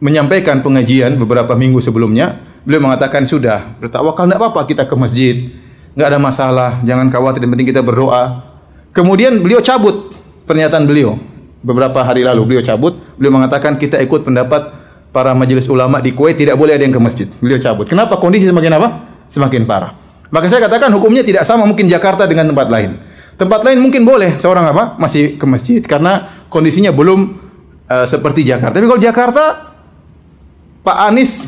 menyampaikan pengajian beberapa minggu sebelumnya. Beliau mengatakan sudah bertawakal, tidak apa-apa kita ke masjid, nggak ada masalah, jangan khawatir, yang penting kita berdoa. Kemudian beliau cabut pernyataan beliau beberapa hari lalu. Beliau mengatakan kita ikut pendapat para majelis ulama di Kuwait, tidak boleh ada yang ke masjid. Beliau cabut. Kenapa? Kondisi semakin parah. Maka saya katakan hukumnya tidak sama mungkin Jakarta dengan tempat lain. Tempat lain mungkin boleh seorang masih ke masjid karena kondisinya belum seperti Jakarta. Tapi kalau Jakarta, Pak Anies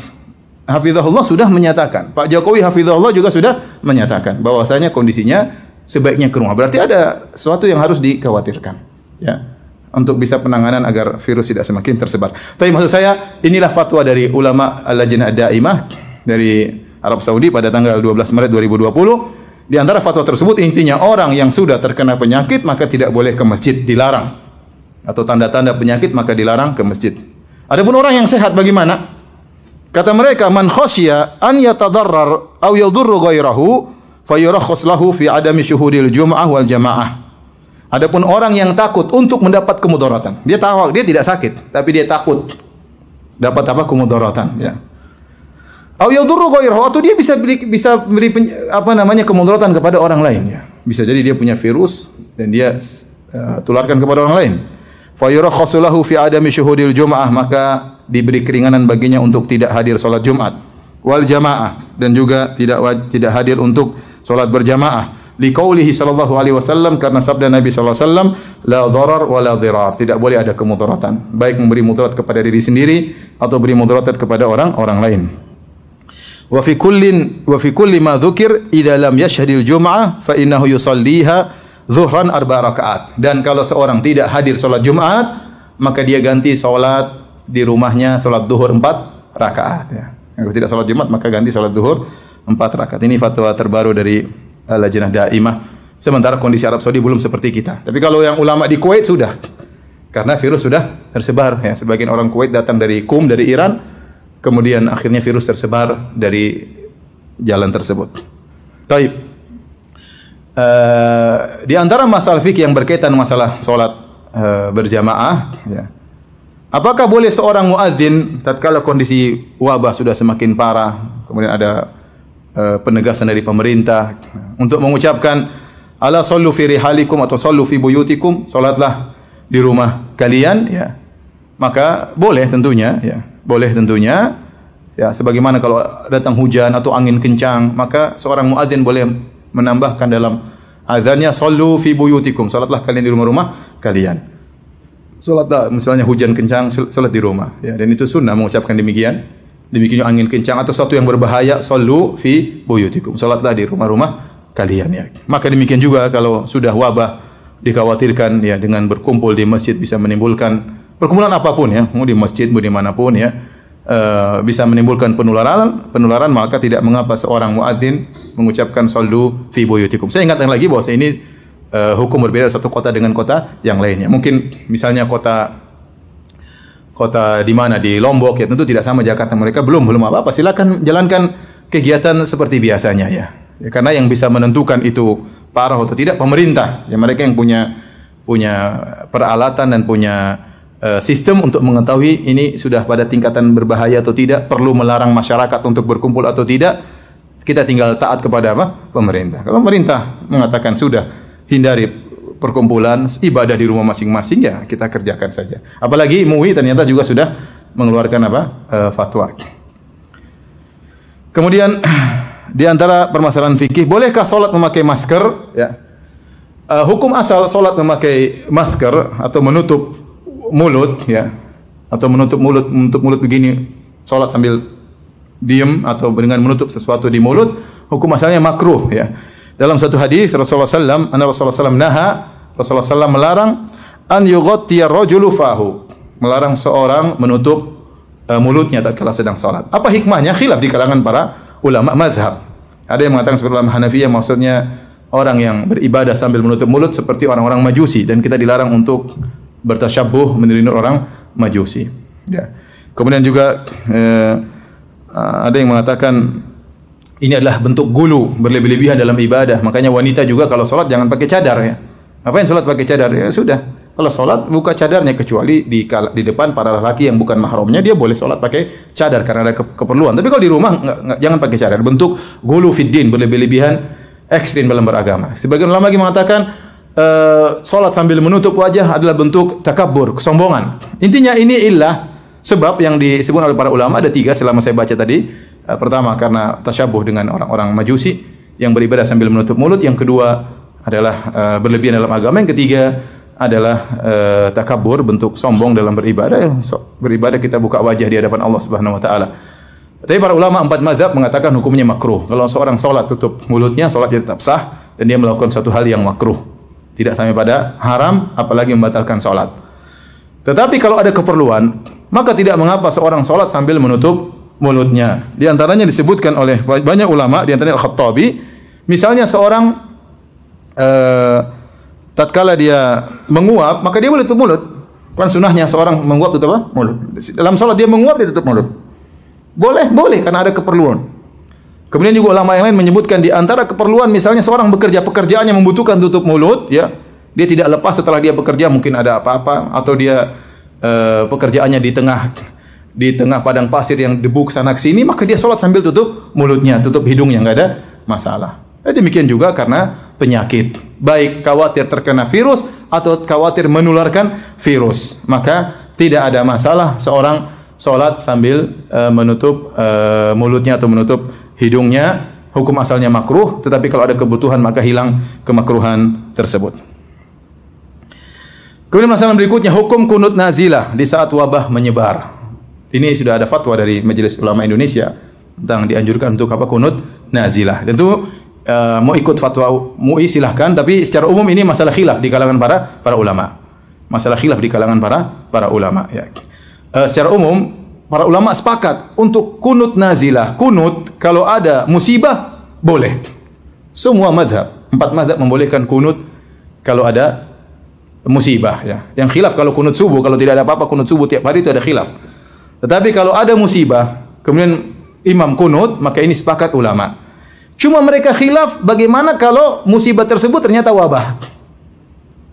hafizahullah sudah menyatakan, Pak Jokowi hafizahullah juga sudah menyatakan bahwasanya kondisinya sebaiknya ke rumah. Berarti ada sesuatu yang harus dikhawatirkan, ya, untuk bisa penanganan agar virus tidak semakin tersebar. Tapi maksud saya, inilah fatwa dari ulama Al-Lajnah Ad-Daimah dari Arab Saudi pada tanggal 12 Maret 2020. Di antara fatwa tersebut intinya orang yang sudah terkena penyakit maka tidak boleh ke masjid, dilarang. Atau tanda-tanda penyakit maka dilarang ke masjid. Adapun orang yang sehat bagaimana? Kata mereka, man khasya an yatadarrar aw yadurru ghairahu fayurakhas lahu fi adami syuhudil jum'ah wal jamaah. Adapun orang yang takut untuk mendapat kemudaratan, dia tahu dia tidak sakit, tapi dia takut dapat apa? Kemudaratan, ya. Aw yadurru ghairahu, atau dia bisa beri kemudaratan kepada orang lain, ya. Bisa jadi dia punya virus dan dia tularkan kepada orang lain. Fa yurakhasu lahu fi adami syuhudil jum'ah, maka diberi keringanan baginya untuk tidak hadir salat Jumat wal jamaah, dan juga tidak hadir untuk salat berjamaah. Liqaulihi sallallahu alaihi wasallam, karena sabda Nabi sallallahu alaihi wasallam, la dharar wa la dhirar, tidak boleh ada kemudaratan, baik memberi mudarat kepada diri sendiri atau beri mudarat kepada orang lain. Wa fi kulli ma dzukir idza lam yashhadil jum'ah fa innahu yusalliha zuhran 4 rakaat. Dan kalau seorang tidak hadir salat Jumat, maka dia ganti salat di rumahnya, salat zuhur 4 rakaat, ya. Kalau tidak salat Jumat maka ganti salat zuhur 4 rakaat. Ini fatwa terbaru dari Lajnah Daimah. Sementara kondisi Arab Saudi belum seperti kita. Tapi kalau yang ulama di Kuwait sudah. Karena virus sudah tersebar, ya. Sebagian orang Kuwait datang dari Qum, dari Iran. Kemudian akhirnya virus tersebar dari jalan tersebut. Taib. Di antara masalah fikih yang berkaitan masalah salat berjamaah, ya. Apakah boleh seorang muadzin tatkala kondisi wabah sudah semakin parah, kemudian ada penegasan dari pemerintah untuk mengucapkan ala sallu fi rihalikum atau sallu fi buyutikum, salatlah di rumah kalian, ya. Maka boleh tentunya, ya. Boleh tentunya, ya, sebagaimana kalau datang hujan atau angin kencang, maka seorang muadzin boleh menambahkan dalam azannya sallu fi buyutikum, salatlah kalian di rumah-rumah kalian. Salatlah misalnya hujan kencang, salat di rumah, ya. Dan itu sunnah mengucapkan demikian. Demikian angin kencang atau sesuatu yang berbahaya, sallu fi buyutikum, salatlah di rumah-rumah kalian, ya. Maka demikian juga kalau sudah wabah dikhawatirkan, ya, dengan berkumpul di masjid bisa menimbulkan perkumpulan apapun, ya, mau di masjid, mau dimanapun, ya, bisa menimbulkan penularan, maka tidak mengapa seorang muadzin mengucapkan sallu fi buyutikum. Saya ingatkan lagi bahwa ini hukum berbeda satu kota dengan kota yang lainnya. Mungkin misalnya kota di mana, di Lombok, ya, tentu tidak sama Jakarta. Mereka belum apa-apa, silakan jalankan kegiatan seperti biasanya, ya. Ya, karena yang bisa menentukan itu parah atau tidak pemerintah, ya, mereka yang punya peralatan dan punya sistem untuk mengetahui ini sudah pada tingkatan berbahaya atau tidak, perlu melarang masyarakat untuk berkumpul atau tidak. Kita tinggal taat kepada apa? Pemerintah. Kalau pemerintah mengatakan sudah hindari perkumpulan, ibadah di rumah masing-masing, ya kita kerjakan saja. Apalagi MUI ternyata juga sudah mengeluarkan apa? Fatwa. Kemudian di antara permasalahan fikih, bolehkah salat memakai masker, ya? Hukum asal salat memakai masker atau menutup mulut, ya, atau menutup mulut begini, salat sambil diam atau dengan menutup sesuatu di mulut, hukum asalnya makruh, ya. Dalam satu hadis Rasulullah sallallahu alaihi wasallam Rasulullah sallallahu melarang an yughtiya rajulu fahu, melarang seorang menutup mulutnya tatkala sedang salat. Apa hikmahnya? Khilaf di kalangan para ulama mazhab. Ada yang mengatakan seperti ulama Hanafiyah, maksudnya orang yang beribadah sambil menutup mulut seperti orang-orang Majusi, dan kita dilarang untuk bertasyabbuh meniru orang Majusi, ya. Kemudian juga ada yang mengatakan ini adalah bentuk gulu, berlebih-lebihan dalam ibadah. Makanya wanita juga kalau salat jangan pakai cadar, ya. Apa yang salat pakai cadar? Ya sudah. Kalau salat buka cadarnya, kecuali di depan para lelaki yang bukan mahramnya, dia boleh salat pakai cadar karena ada keperluan. Tapi kalau di rumah jangan pakai cadar. Bentuk gulu fiddin, berlebih-lebihan, ekstrim dalam beragama. Sebagian ulama lagi mengatakan salat sambil menutup wajah adalah bentuk takabbur, kesombongan. Intinya ini sebab yang disebut oleh para ulama ada 3 selama saya baca tadi. Pertama karena tasyabuh dengan orang-orang Majusi yang beribadah sambil menutup mulut. Yang kedua adalah berlebihan dalam agama. Yang ketiga adalah takabbur, bentuk sombong dalam beribadah. Beribadah kita buka wajah di hadapan Allah Subhanahu wa taala. Tapi para ulama 4 mazhab mengatakan hukumnya makruh. Kalau seorang sholat tutup mulutnya, sholatnya tetap sah dan dia melakukan suatu hal yang makruh. Tidak sampai pada haram, apalagi membatalkan sholat. Tetapi kalau ada keperluan, maka tidak mengapa seorang sholat sambil menutup mulutnya. Di antaranya disebutkan oleh banyak ulama, di antaranya Al-Khattabi, misalnya seorang tatkala dia menguap, maka dia boleh tutup mulut. Kan sunahnya seorang menguap tutup apa? Mulut. Dalam sholat dia menguap, dia tutup mulut. Boleh karena ada keperluan. Kemudian juga ulama yang lain menyebutkan di antara keperluan, misalnya seorang bekerja, pekerjaannya membutuhkan tutup mulut, ya, dia tidak lepas setelah dia bekerja, mungkin ada apa-apa, atau dia pekerjaannya di tengah padang pasir yang debu sana sini, maka dia sholat sambil tutup mulutnya, tutup hidungnya, nggak ada masalah. Demikian juga karena penyakit, baik khawatir terkena virus atau khawatir menularkan virus, maka tidak ada masalah seorang sholat sambil menutup mulutnya atau menutup hidungnya. Hukum asalnya makruh, tetapi kalau ada kebutuhan maka hilang kemakruhan tersebut. Kemudian masalah berikutnya, hukum kunut nazilah di saat wabah menyebar. Ini sudah ada fatwa dari Majelis Ulama Indonesia tentang dianjurkan untuk apa kunut nazilah. Tentu mau ikut fatwa MUI silahkan, tapi secara umum ini masalah khilaf di kalangan para ulama. Masalah khilaf di kalangan para ulama. Ya. Secara umum para ulama sepakat untuk kunut nazilah. Kunut kalau ada musibah boleh. Semua mazhab, 4 mazhab membolehkan kunut kalau ada musibah. Ya. Yang khilaf kalau kunut subuh, kalau tidak ada apa-apa kunut subuh tiap hari itu ada khilaf. Tetapi kalau ada musibah, kemudian imam kunut, maka ini sepakat ulama. Cuma mereka khilaf bagaimana kalau musibah tersebut ternyata wabah.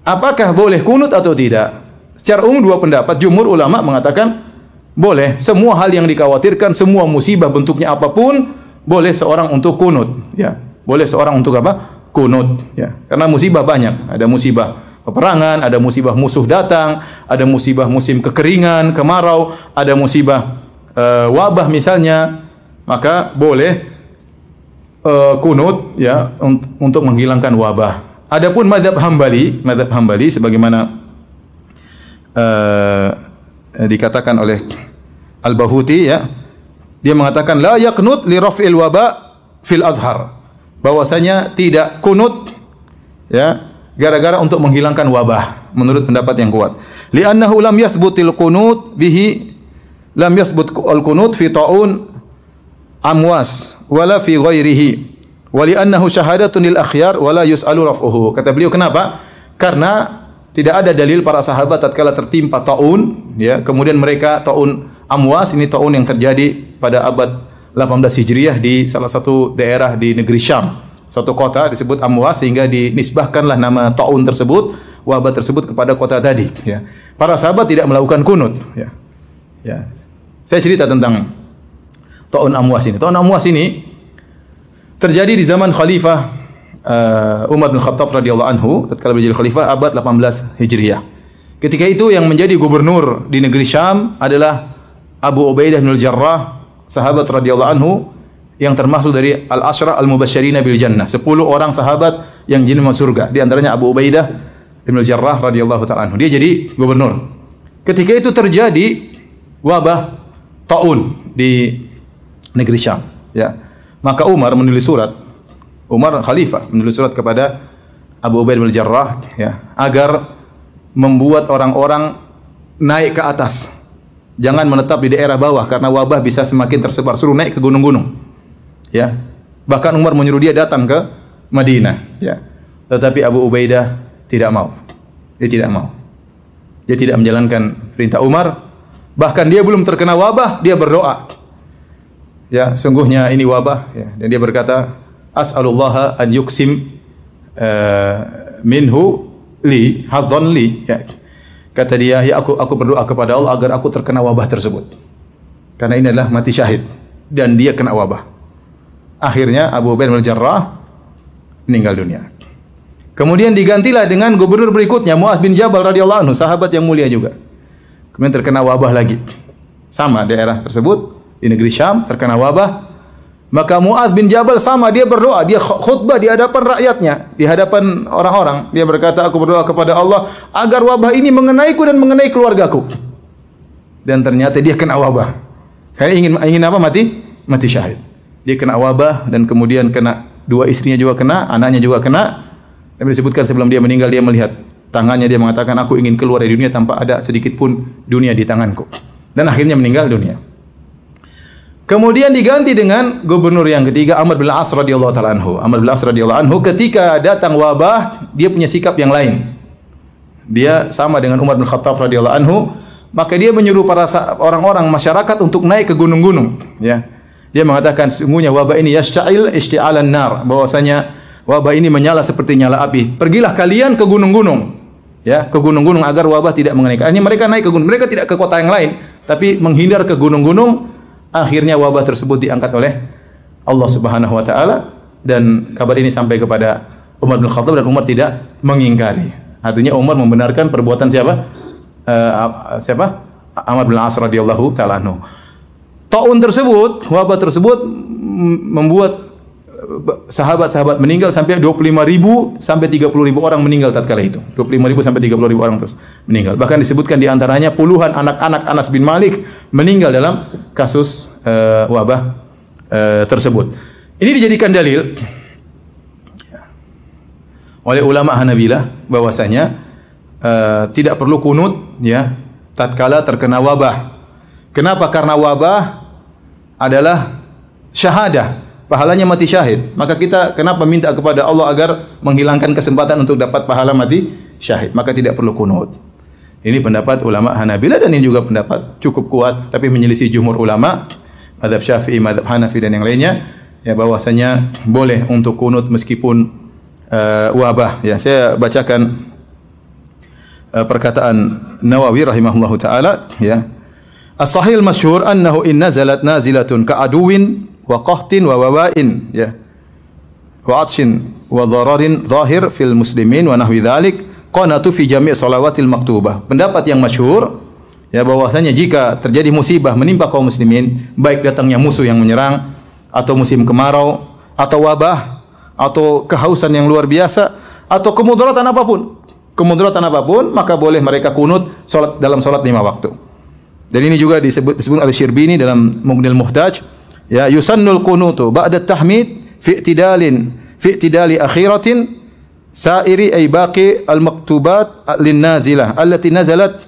Apakah boleh kunut atau tidak? Secara umum 2 pendapat. Jumhur ulama mengatakan boleh. Semua hal yang dikhawatirkan, semua musibah bentuknya apapun, boleh seorang untuk kunut. Ya, boleh seorang untuk apa? Kunut. Ya, karena musibah banyak. Ada musibah peperangan, ada musibah musuh datang, ada musibah musim kekeringan, kemarau, ada musibah wabah misalnya, maka boleh kunut ya untuk menghilangkan wabah. Adapun mazhab Hambali sebagaimana dikatakan oleh Al-Bahuti, ya, dia mengatakan la yaqnut li raf'il waba fil azhar, bahwasanya tidak kunut ya gara-gara untuk menghilangkan wabah, menurut pendapat yang kuat. Li'annahu lam yathbutil qunut bihi, lam yathbut al-qunut fi ta'un amwas wala fi ghairihi, wa li'annahu syahadatun lil akhyar wala yus'alu raf'uhu. Kata beliau, kenapa? Karena tidak ada dalil para sahabat tatkala tertimpa ta'un, ya, kemudian mereka ta'un amwas, ini ta'un yang terjadi pada abad 18 Hijriah di salah satu daerah di negeri Syam. Satu kota disebut Amwas, sehingga dinisbahkanlah nama ta'un tersebut, wabah tersebut kepada kota tadi. Ya. Para sahabat tidak melakukan kunut. Ya. Ya. Saya cerita tentang ta'un Amwas ini. Ta'un Amwas ini terjadi di zaman Khalifah Umar bin Khattab radhiyallahu anhu, tatkala menjadi khalifah abad 18 Hijriah. Ketika itu yang menjadi gubernur di negeri Syam adalah Abu Ubaidah bin Al-Jarrah, sahabat radhiyallahu anhu, yang termasuk dari al-Asyra al-Mubasysyirina bil Jannah, 10 orang sahabat yang jadi masuk surga. Di antaranya Abu Ubaidah bin Al-Jarrah radhiyallahu ta'ala anhu. Dia jadi gubernur. Ketika itu terjadi wabah taun di negeri Syam, ya. Maka Umar menulis surat, Umar khalifah menulis surat kepada Abu Ubaidah bin Al-Jarrah, ya, agar membuat orang-orang naik ke atas. Jangan menetap di daerah bawah karena wabah bisa semakin tersebar. Suruh naik ke gunung-gunung. Ya, bahkan Umar menyuruh dia datang ke Madinah. Ya, tetapi Abu Ubaidah tidak mau. Dia tidak mau. Dia tidak menjalankan perintah Umar. Bahkan dia belum terkena wabah, dia berdoa. Ya, sungguhnya ini wabah. Ya, dan dia berkata, As'alullaha an yuksim minhu li hadzan li. Ya. Kata dia, ya aku berdoa kepada Allah agar aku terkena wabah tersebut. Karena ini adalah mati syahid dan dia kena wabah. Akhirnya Abu Ubaidah bin Jarrah meninggal dunia. Kemudian digantilah dengan gubernur berikutnya, Muaz bin Jabal radhiyallahu anhu, sahabat yang mulia juga. Kemudian terkena wabah lagi. Sama daerah tersebut di negeri Syam terkena wabah. Maka Muaz bin Jabal sama, dia berdoa, dia khutbah di hadapan rakyatnya, di hadapan orang-orang. Dia berkata, aku berdoa kepada Allah agar wabah ini mengenaiku dan mengenai keluargaku. Dan ternyata dia kena wabah. Kayak ingin apa? mati syahid. Dia kena wabah dan kemudian kena dua istrinya juga kena, anaknya juga kena. Nabi disebutkan sebelum dia meninggal dia melihat tangannya, dia mengatakan aku ingin keluar dari dunia tanpa ada sedikit pun dunia di tanganku. Dan akhirnya meninggal dunia. Kemudian diganti dengan gubernur yang ketiga Amr bin Al-As radhiyallahu taala anhu. Amr bin Al-As radhiyallahu anhu ketika datang wabah, dia punya sikap yang lain. Dia sama dengan Umar bin Khattab radhiyallahu anhu, maka dia menyuruh para orang-orang masyarakat untuk naik ke gunung-gunung, ya. Dia mengatakan sungguhnya wabah ini yash'il ishti'alan nar, bahwasanya wabah ini menyala seperti nyala api. Pergilah kalian ke gunung-gunung, ya, ke gunung-gunung agar wabah tidak mengenai. Akhirnya mereka naik ke gunung. Mereka tidak ke kota yang lain, tapi menghindar ke gunung-gunung. Akhirnya wabah tersebut diangkat oleh Allah Subhanahu wa taala dan kabar ini sampai kepada Umar bin Khattab dan Umar tidak mengingkari. Artinya Umar membenarkan perbuatan siapa? Amr bin Al-As radhiyallahu taala anhu. Taun tersebut, wabah tersebut membuat sahabat-sahabat meninggal sampai 25.000 sampai 30.000 orang meninggal tatkala itu. 25.000 sampai 30.000 orang meninggal. Bahkan disebutkan di antaranya puluhan anak-anak Anas bin Malik meninggal dalam kasus wabah tersebut. Ini dijadikan dalil oleh ulama Hanabilah bahwasanya tidak perlu kunut, ya, tatkala terkena wabah. Kenapa? Karena wabah adalah syahadah, pahalanya mati syahid. Maka kita kenapa minta kepada Allah agar menghilangkan kesempatan untuk dapat pahala mati syahid? Maka tidak perlu kunut. Ini pendapat ulama Hanabilah dan ini juga pendapat cukup kuat, tapi menyelisih jumhur ulama, mazhab Syafi'i, mazhab Hanafi dan yang lainnya, ya, bahwasanya boleh untuk kunut meskipun wabah. Ya, saya bacakan perkataan Nawawi rahimahullahu taala, ya. As-sahih al-masyhur annahu in nazalat nazilatun ka'aduwin wa qahtin wa wabain, ya, wa atshin wa dhararin zahir fil muslimin wa nahwi dzalik qanatu fi jami' shalawatil maktubah. Pendapat yang masyhur, ya, bahwasanya jika terjadi musibah menimpa kaum muslimin, baik datangnya musuh yang menyerang atau musim kemarau atau wabah atau kehausan yang luar biasa atau kemudaratan apapun, maka boleh mereka kunut salat dalam salat 5 waktu. Dan ini juga disebut oleh Syirbini dalam Mughnil Muhtaj, ya, yusannul qunutu ba'da tahmid fi i'tidali akhiratin sa'iri ay baqi al-maktubat lin nazilah allati nazalat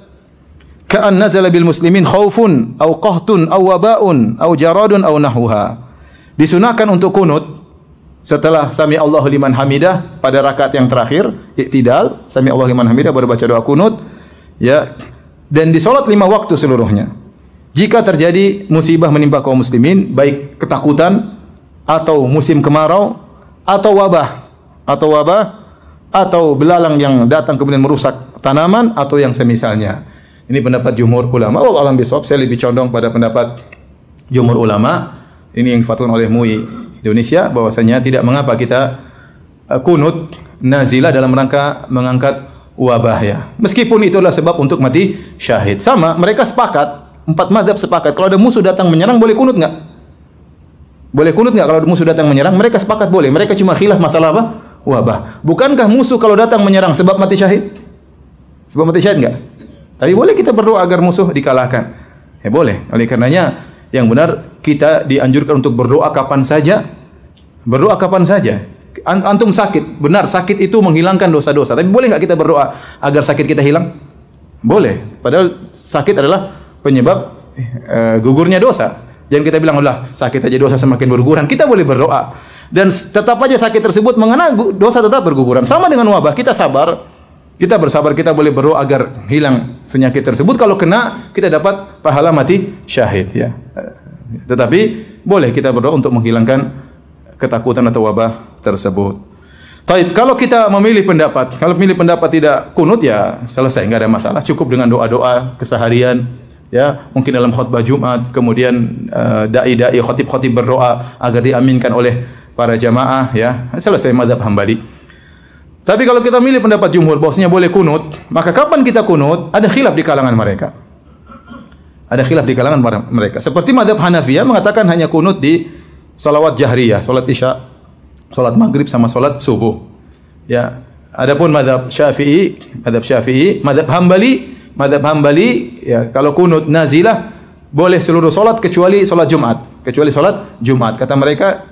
ka'an nazala bil muslimin khaufun aw qahtun aw wabaun aw jaradun aw nahwaha. Disunahkan untuk kunut setelah sami Allahu liman hamidah pada rakaat yang terakhir, i'tidal, sami Allahu liman hamidah baru baca doa kunut, ya. Dan di salat 5 waktu seluruhnya. Jika terjadi musibah menimpa kaum muslimin, baik ketakutan atau musim kemarau atau wabah atau belalang yang datang kemudian merusak tanaman atau yang semisalnya. Ini pendapat jumhur ulama. Wallahu a'lam bishawab. Saya lebih condong pada pendapat jumhur ulama. Ini yang difatwakan oleh MUI Indonesia, bahwasanya tidak mengapa kita kunut nazilah dalam rangka mengangkat wabah, ya. Meskipun itu adalah sebab untuk mati syahid. Sama, mereka sepakat, 4 mazhab sepakat. Kalau ada musuh datang menyerang, boleh kunut enggak? Boleh kunut enggak kalau ada musuh datang menyerang? Mereka sepakat boleh. Mereka cuma khilaf masalah apa? Wabah. Bukankah musuh kalau datang menyerang sebab mati syahid? Sebab mati syahid enggak? Tapi boleh kita berdoa agar musuh dikalahkan. Ya boleh. Oleh karenanya yang benar kita dianjurkan untuk berdoa kapan saja. Berdoa kapan saja. Antum sakit, benar sakit itu menghilangkan dosa-dosa. Tapi boleh nggak kita berdoa agar sakit kita hilang? Boleh. Padahal sakit adalah penyebab gugurnya dosa. Jangan kita bilang Allah sakit aja dosa semakin berguguran. Kita boleh berdoa dan tetap aja sakit tersebut mengena dosa tetap berguguran. Sama dengan wabah, kita sabar, kita bersabar, kita boleh berdoa agar hilang penyakit tersebut. Kalau kena kita dapat pahala mati syahid, ya. Tetapi boleh kita berdoa untuk menghilangkan ketakutan atau wabah tersebut. Taib, kalau kita memilih pendapat, tidak kunut, ya selesai, enggak ada masalah. Cukup dengan doa-doa keseharian, ya. Mungkin dalam khutbah Jumat, kemudian dai-dai, khatib-khatib berdoa agar diaminkan oleh para jamaah, ya. Selesai mazhab Hambali. Tapi kalau kita milih pendapat jumhur bahwasanya boleh kunut, maka kapan kita kunut? Ada khilaf di kalangan mereka. Ada khilaf di kalangan mereka. Seperti mazhab Hanafiyah mengatakan hanya kunut di salawat jahriyah, salat isya, salat maghrib sama salat subuh. Ya, adapun mazhab Syafi'i, mazhab Hambali, ya, kalau kunut nazilah boleh seluruh salat kecuali salat Jumat. kecuali salat Jumat. Kata mereka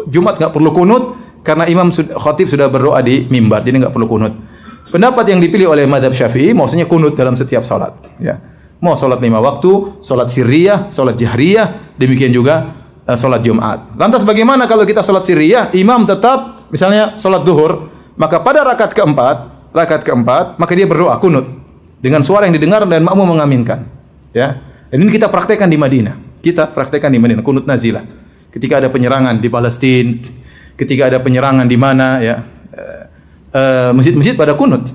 Jumat enggak perlu kunut karena khatib sudah berdoa di mimbar, jadi enggak perlu kunut. Pendapat yang dipilih oleh mazhab Syafi'i maksudnya kunut dalam setiap salat, ya. Mau salat 5 waktu, salat sirriyah, salat jahriyah, demikian juga salat Jumat. Lantas bagaimana kalau kita salat sirriyah, imam tetap misalnya salat zuhur, maka pada rakaat keempat, maka dia berdoa kunut dengan suara yang didengar dan makmum mengaminkan, ya. Dan ini kita praktekkan di Madinah. Kunut nazilah. Ketika ada penyerangan di Palestina, ketika ada penyerangan di mana, ya, masjid-masjid pada kunut.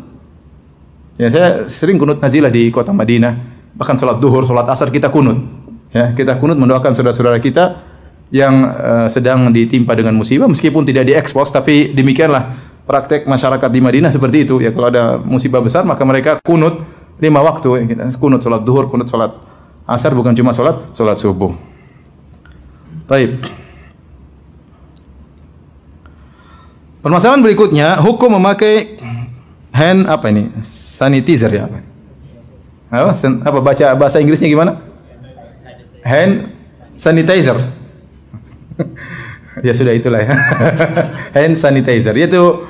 Ya, saya sering kunut nazilah di kota Madinah. Bahkan salat duhur, salat asar kita kunut. Ya, kita kunut mendoakan saudara-saudara kita yang sedang ditimpa dengan musibah, meskipun tidak diekspos, tapi demikianlah praktek masyarakat di Madinah seperti itu. Ya, kalau ada musibah besar maka mereka kunut 5 waktu. Ya, kunut salat duhur, kunut salat asar, bukan cuma salat subuh. Baik. Permasalahan berikutnya, hukum memakai hand sanitizer, ya. Apa baca bahasa Inggrisnya gimana? Hand sanitizer. Ya sudah, itulah ya. Hand sanitizer yaitu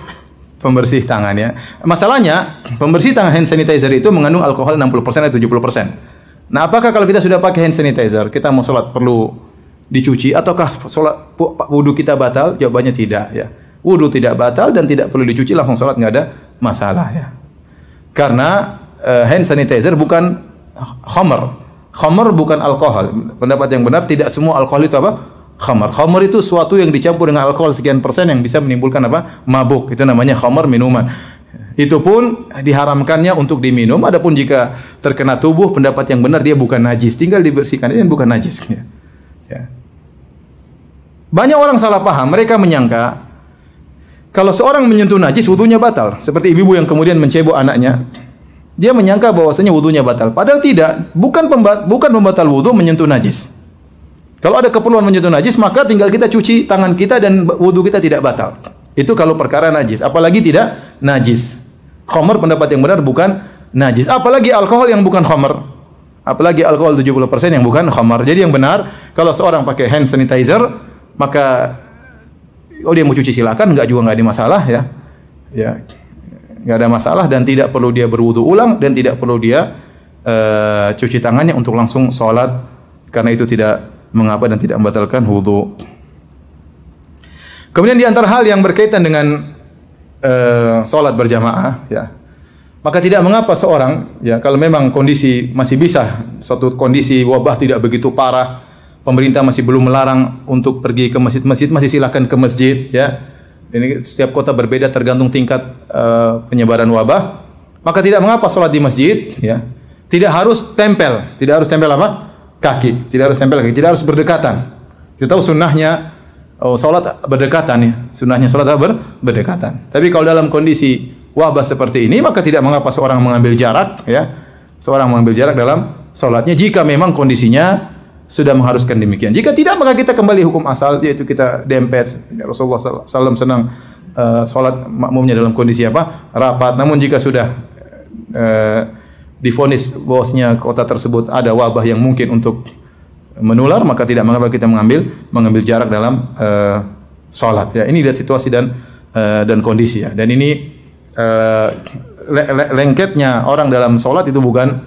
pembersih tangan, ya. Masalahnya, pembersih tangan hand sanitizer itu mengandung alkohol 60% atau 70%. Nah, apakah kalau kita sudah pakai hand sanitizer, kita mau sholat perlu dicuci ataukah sholat wudu kita batal? Jawabannya tidak, ya. Wudu tidak batal dan tidak perlu dicuci, langsung sholat, nggak ada masalah, ya. Karena hand sanitizer bukan khamar. Khamar bukan alkohol. Pendapat yang benar, tidak semua alkohol itu apa? Khamar. Khamar itu suatu yang dicampur dengan alkohol sekian persen yang bisa menimbulkan apa? Mabuk. Itu namanya khamar, minuman. Itu pun diharamkannya untuk diminum. Adapun jika terkena tubuh, pendapat yang benar dia bukan najis, tinggal dibersihkan. Ini bukan najis. Ya. Banyak orang salah paham. Mereka menyangka kalau seorang menyentuh najis, wudunya batal. Seperti ibu-ibu yang kemudian mencebok anaknya. Dia menyangka bahwasanya wudunya batal. Padahal tidak. Bukan pembatal wudu menyentuh najis. Kalau ada keperluan menyentuh najis, maka tinggal kita cuci tangan kita dan wudu kita tidak batal. Itu kalau perkara najis. Apalagi tidak najis. Khamar pendapat yang benar bukan najis. Apalagi alkohol yang bukan khamar. Apalagi alkohol 70% yang bukan khamar. Jadi yang benar, kalau seorang pakai hand sanitizer, maka kalau dia mau cuci silakan, enggak ada masalah, ya. Ya. Enggak ada masalah dan tidak perlu dia berwudu ulang dan tidak perlu dia cuci tangannya untuk langsung sholat, karena itu tidak mengapa dan tidak membatalkan wudu. Kemudian di antara hal yang berkaitan dengan sholat berjamaah, ya, maka tidak mengapa seorang, ya, kalau memang kondisi masih bisa, suatu kondisi wabah tidak begitu parah, pemerintah masih belum melarang untuk pergi ke masjid-masjid, masih silakan ke masjid, ya. Ini setiap kota berbeda tergantung tingkat penyebaran wabah. Maka tidak mengapa sholat di masjid, ya. Tidak harus tempel apa? Kaki. Tidak harus tempel kaki. Tidak harus berdekatan. Kita tahu sunnahnya sholat berdekatan, ya. Sunnahnya sholat berdekatan. Tapi kalau dalam kondisi wabah seperti ini, maka tidak mengapa seorang mengambil jarak, ya. Seorang mengambil jarak dalam sholatnya jika memang kondisinya sudah mengharuskan demikian. Jika tidak, maka kita kembali hukum asal, yaitu kita dempet. Rasulullah SAW senang sholat makmumnya dalam kondisi apa? Rapat. Namun jika sudah divonis bahwasanya kota tersebut ada wabah yang mungkin untuk menular, maka tidak mengapa kita mengambil jarak dalam sholat. Ya, ini lihat situasi dan kondisi, ya. Dan ini lengketnya orang dalam sholat itu bukan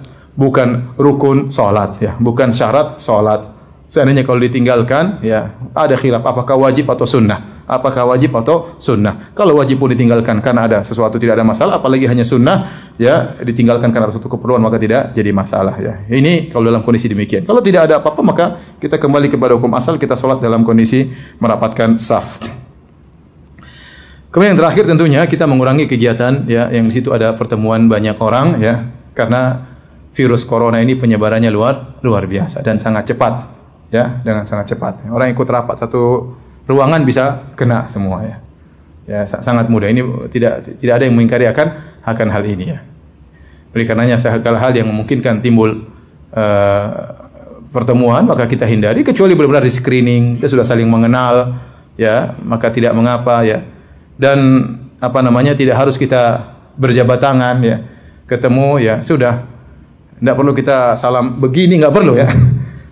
rukun salat, ya, bukan syarat salat. Seandainya kalau ditinggalkan, ya, ada khilaf apakah wajib atau sunnah. Apakah wajib atau sunnah? Kalau wajib pun ditinggalkan karena ada sesuatu tidak ada masalah, apalagi hanya sunnah, ya, ditinggalkan karena suatu keperluan maka tidak jadi masalah, ya. Ini kalau dalam kondisi demikian. Kalau tidak ada apa-apa maka kita kembali kepada hukum asal, kita salat dalam kondisi merapatkan saf. Kemudian yang terakhir tentunya kita mengurangi kegiatan, ya, yang di situ ada pertemuan banyak orang, ya, karena virus corona ini penyebarannya luar biasa dan sangat cepat, ya, dengan sangat cepat. Orang ikut rapat satu ruangan bisa kena semua, ya. Ya, sangat mudah. Ini tidak ada yang mengingkari akan hal ini, ya. Oleh karenanya segala hal yang memungkinkan timbul pertemuan maka kita hindari, kecuali benar-benar di screening, dia sudah saling mengenal, ya, maka tidak mengapa, ya. Dan tidak harus kita berjabat tangan, ya. Ketemu, ya, sudah. Tidak perlu kita salam begini, nggak perlu, ya.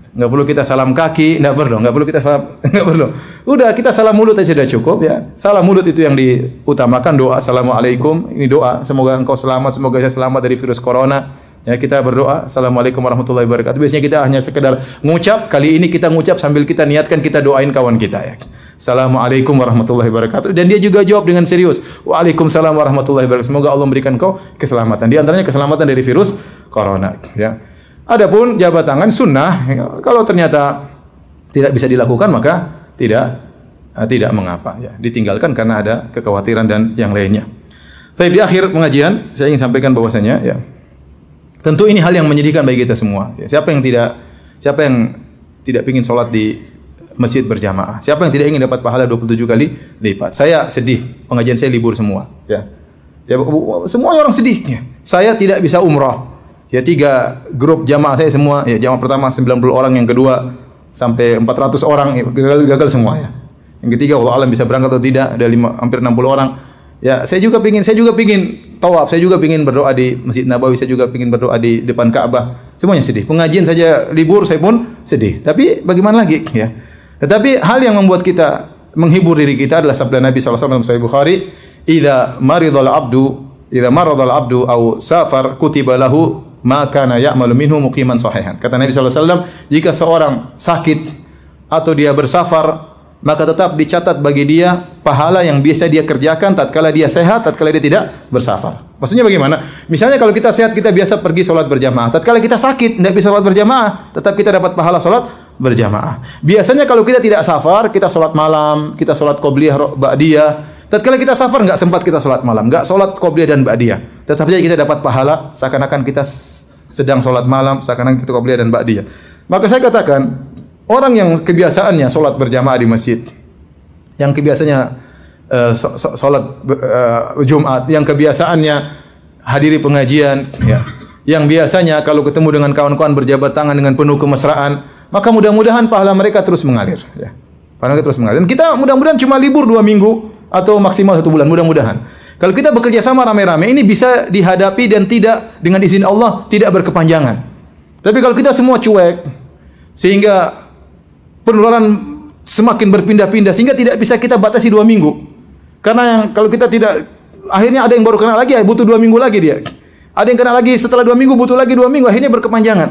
Nggak perlu kita salam kaki, nggak perlu kita salam, nggak perlu. Udah kita salam mulut aja sudah cukup ya. Salam mulut itu yang diutamakan, doa assalamualaikum, ini doa semoga engkau selamat, semoga saya selamat dari virus corona. Ya, kita berdoa assalamualaikum warahmatullahi wabarakatuh. Biasanya kita hanya sekedar ngucap, kali ini kita ngucap sambil kita niatkan kita doain kawan kita ya. Assalamualaikum warahmatullahi wabarakatuh. Dan dia juga jawab dengan serius. Waalaikumsalam warahmatullahi wabarakatuh. Semoga Allah memberikan kau keselamatan. Di antaranya keselamatan dari virus corona ya. Adapun jabat tangan sunnah, kalau ternyata tidak bisa dilakukan maka tidak mengapa ya. Ditinggalkan karena ada kekhawatiran dan yang lainnya. Tapi di akhir pengajian saya ingin sampaikan bahwasanya ya, tentu ini hal yang menyedihkan bagi kita semua. Ya, siapa yang tidak ingin sholat di masjid berjamaah? Siapa yang tidak ingin dapat pahala 27 kali lipat? Saya sedih, pengajian saya libur semua. Ya, semua orang sedihnya. Saya tidak bisa umrah. Ya, 3 grup jamaah saya semua. Ya, jamaah pertama 90 orang, yang kedua sampai 400 orang ya, gagal semua ya. Yang ketiga wallahu alam bisa berangkat atau tidak, ada hampir 60 orang. Ya, saya juga pingin tawaf, saya juga pingin berdoa di Masjid Nabawi, saya juga pingin berdoa di depan Ka'bah. Semuanya sedih. Pengajian saja libur, saya pun sedih. Tapi bagaimana lagi ya? Tetapi hal yang membuat kita menghibur diri kita adalah sabda Nabi sallallahu alaihi wasallam dalam Sahih Bukhari, "Idza maradal abdu aw safar kutiba lahu ma kana ya'malu minhu muqiman sahihan." Kata Nabi sallallahu alaihi wasallam, jika seorang sakit atau dia bersafar, maka tetap dicatat bagi dia pahala yang biasa dia kerjakan tatkala dia sehat, tatkala dia tidak bersafar. Maksudnya bagaimana? Misalnya kalau kita sehat, kita biasa pergi sholat berjamaah. Tatkala kita sakit, tidak bisa sholat berjamaah, tetap kita dapat pahala sholat berjamaah. Biasanya kalau kita tidak safar, kita sholat malam, kita sholat qobliyah, ba'diyah. Tatkala kita safar, enggak sempat kita sholat malam, enggak sholat qobliyah dan ba'diyah. Tetap saja kita dapat pahala seakan-akan kita sedang sholat malam, seakan-akan kita qobliyah dan ba'diyah. Maka saya katakan, orang yang kebiasaannya sholat berjamaah di masjid, yang kebiasaannya sholat Jumat, yang kebiasaannya hadiri pengajian, ya, yang biasanya kalau ketemu dengan kawan-kawan berjabat tangan dengan penuh kemesraan, maka mudah-mudahan pahala mereka terus mengalir. Ya. Pahala mereka terus mengalir. Dan kita mudah-mudahan cuma libur 2 minggu atau maksimal 1 bulan, mudah-mudahan. Kalau kita bekerja sama rame-rame, ini bisa dihadapi dan tidak, dengan izin Allah, tidak berkepanjangan. Tapi kalau kita semua cuek, sehingga penularan semakin berpindah-pindah sehingga tidak bisa kita batasi 2 minggu. Karena kalau kita tidak, akhirnya ada yang baru kena lagi, butuh 2 minggu lagi dia. Ada yang kena lagi setelah 2 minggu, butuh lagi 2 minggu, akhirnya berkepanjangan.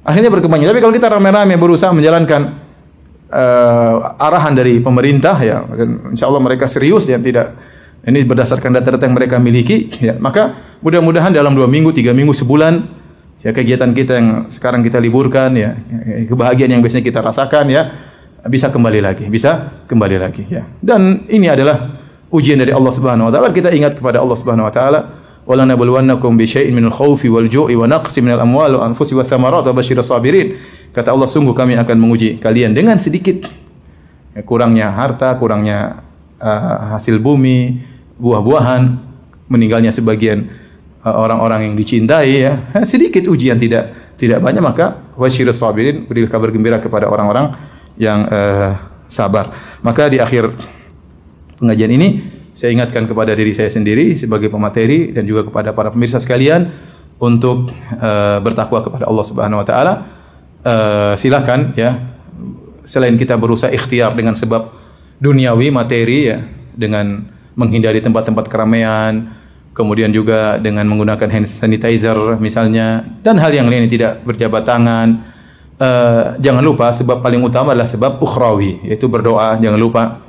Tapi kalau kita rame-rame berusaha menjalankan arahan dari pemerintah ya, dan insya Allah mereka serius ya, tidak, ini berdasarkan data-data yang mereka miliki ya, maka mudah-mudahan dalam 2 minggu, 3 minggu, sebulan ya, kegiatan kita yang sekarang kita liburkan ya, kebahagiaan yang biasanya kita rasakan ya, bisa kembali lagi ya. Dan ini adalah ujian dari Allah Subhanahu wa taala. Kita ingat kepada Allah Subhanahu wa taala, "Wala nabluwannakum bi syai'in minal khaufi wal ju'i wa naqsin minal amwali wa anfusi wath thamarat wa basyirus sabirin." Kata Allah, sungguh kami akan menguji kalian dengan sedikit ya, kurangnya harta, kurangnya hasil bumi, buah-buahan, meninggalnya sebagian orang-orang yang dicintai ya, sedikit ujian, tidak banyak, maka wasyirus sabirin, beri kabar gembira kepada orang-orang yang sabar. Maka di akhir pengajian ini saya ingatkan kepada diri saya sendiri sebagai pemateri dan juga kepada para pemirsa sekalian untuk bertakwa kepada Allah Subhanahu wa taala. Silakan ya, selain kita berusaha ikhtiar dengan sebab duniawi, materi ya, dengan menghindari tempat-tempat keramaian, kemudian juga dengan menggunakan hand sanitizer misalnya, dan hal yang lain yang tidak berjabat tangan. Jangan lupa sebab paling utama adalah sebab ukhrawi, yaitu berdoa. Jangan lupa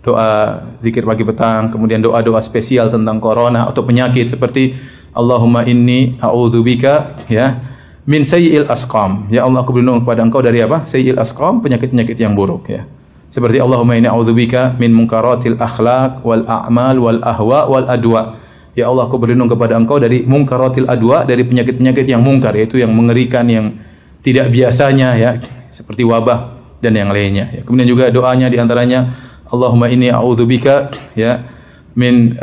doa zikir pagi petang, kemudian doa-doa spesial tentang corona atau penyakit seperti Allahumma inni a'udzubika ya min sayyi'il asqam. Ya Allah, aku berlindung kepada Engkau dari apa? Sayyi'il asqam, penyakit-penyakit yang buruk ya. Seperti Allahumma inni a'udzubika min munkaratil akhlaq wal a'mal wal ahwa wal adwa. Ya Allah, aku berlindung kepada Engkau dari munkaratil adwa, dari penyakit-penyakit yang mungkar, yaitu yang mengerikan, yang tidak biasanya ya, seperti wabah dan yang lainnya. Ya. Kemudian juga doanya di antaranya Allahumma inni a'udzubika ya min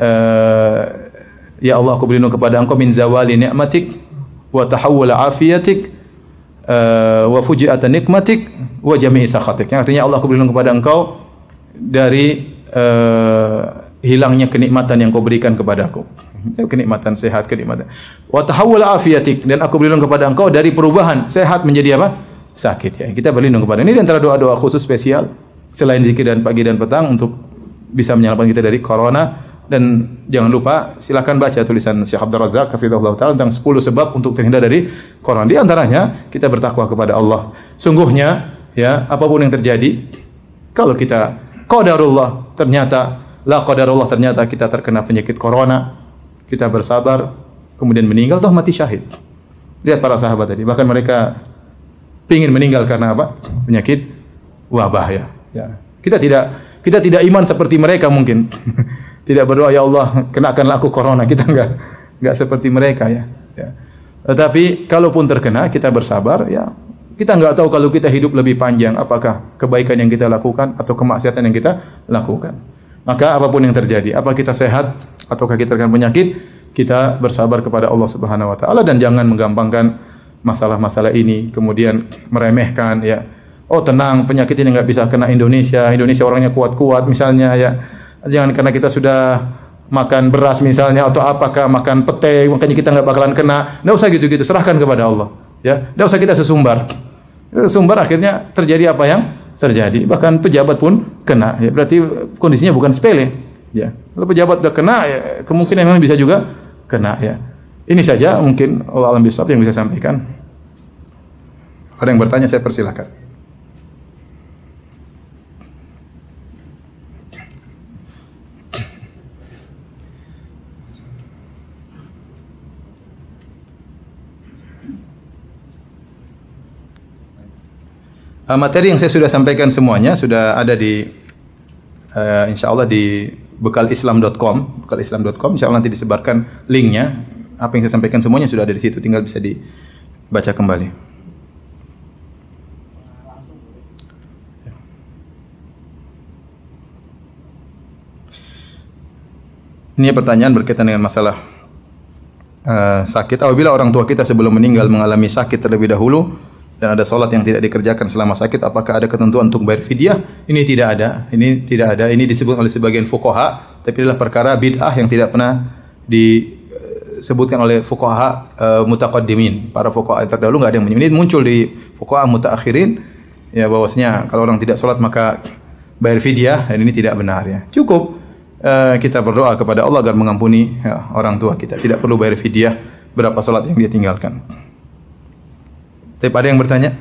ya Allah, aku berlindung kepada Engkau min zawali ni'matik wa tahawul afiyatik wa fuji'at nikmatik wa jami'i sakhatik. Yang artinya Allah, aku berlindung kepada Engkau dari hilangnya kenikmatan yang Kau berikan kepadaku. Kenikmatan sehat, kenikmatan. Wa tahawul afiyatik, dan aku berlindung kepada Engkau dari perubahan sehat menjadi apa? sakit ya. Kita berlindung kepada ini di antara doa-doa khusus spesial selain zikir dan pagi dan petang untuk bisa menyelamatkan kita dari corona. Dan jangan lupa silakan baca tulisan Syekh Abdul Razak hafizahullah taala tentang 10 sebab untuk terhindar dari corona. Di antaranya kita bertakwa kepada Allah. Sungguhnya ya, apapun yang terjadi, kalau kita qadarullah ternyata la qadarullah ternyata kita terkena penyakit corona, kita bersabar kemudian meninggal toh mati syahid. Lihat para sahabat tadi, bahkan mereka ingin meninggal karena apa? Penyakit wabah ya. Ya. Kita tidak iman seperti mereka mungkin. Tidak berdoa ya Allah kenakanlah aku corona, kita enggak seperti mereka ya. Ya. Tetapi kalaupun terkena kita bersabar ya. Kita enggak tahu kalau kita hidup lebih panjang apakah kebaikan yang kita lakukan atau kemaksiatan yang kita lakukan. Maka apapun yang terjadi, apa kita sehat ataukah kita terkena penyakit, kita bersabar kepada Allah Subhanahu wa taala dan jangan menggampangkan masalah-masalah ini kemudian meremehkan ya. Oh tenang, penyakit ini enggak bisa kena Indonesia. Indonesia orangnya kuat-kuat misalnya ya. Jangan karena kita sudah makan beras misalnya atau apakah makan pete makanya kita enggak bakalan kena. Enggak usah gitu-gitu, serahkan kepada Allah. Ya, enggak usah kita sesumbar. Sesumbar akhirnya terjadi apa yang terjadi. Bahkan pejabat pun kena. Ya, berarti kondisinya bukan sepele. Ya, kalau pejabat sudah kena, ya, kemungkinan yang lain bisa juga kena. Ya, ini saja mungkin Allah alam bisawab yang bisa sampaikan. Ada yang bertanya saya persilahkan. Materi yang saya sudah sampaikan semuanya sudah ada di insyaallah di bekalislam.com, bekalislam.com insyaallah nanti disebarkan linknya. Apa yang saya sampaikan semuanya sudah ada di situ, tinggal bisa dibaca kembali. Ini pertanyaan berkaitan dengan masalah sakit. Apabila orang tua kita sebelum meninggal mengalami sakit terlebih dahulu dan ada solat yang tidak dikerjakan selama sakit, apakah ada ketentuan untuk bayar fidyah? Ini tidak ada. Ini tidak ada. Ini disebut oleh sebagian fuqaha, tapi adalah perkara bid'ah yang tidak pernah disebutkan oleh fuqaha mutaqaddimin. Para fuqaha yang terdahulu enggak ada yang menyebut. Ini muncul di fuqaha mutaakhirin ya bahwasanya kalau orang tidak solat maka bayar fidyah, dan ini tidak benar ya. Cukup kita berdoa kepada Allah agar mengampuni ya, orang tua kita. Tidak perlu bayar fidyah berapa solat yang dia tinggalkan. Tapi ada yang bertanya?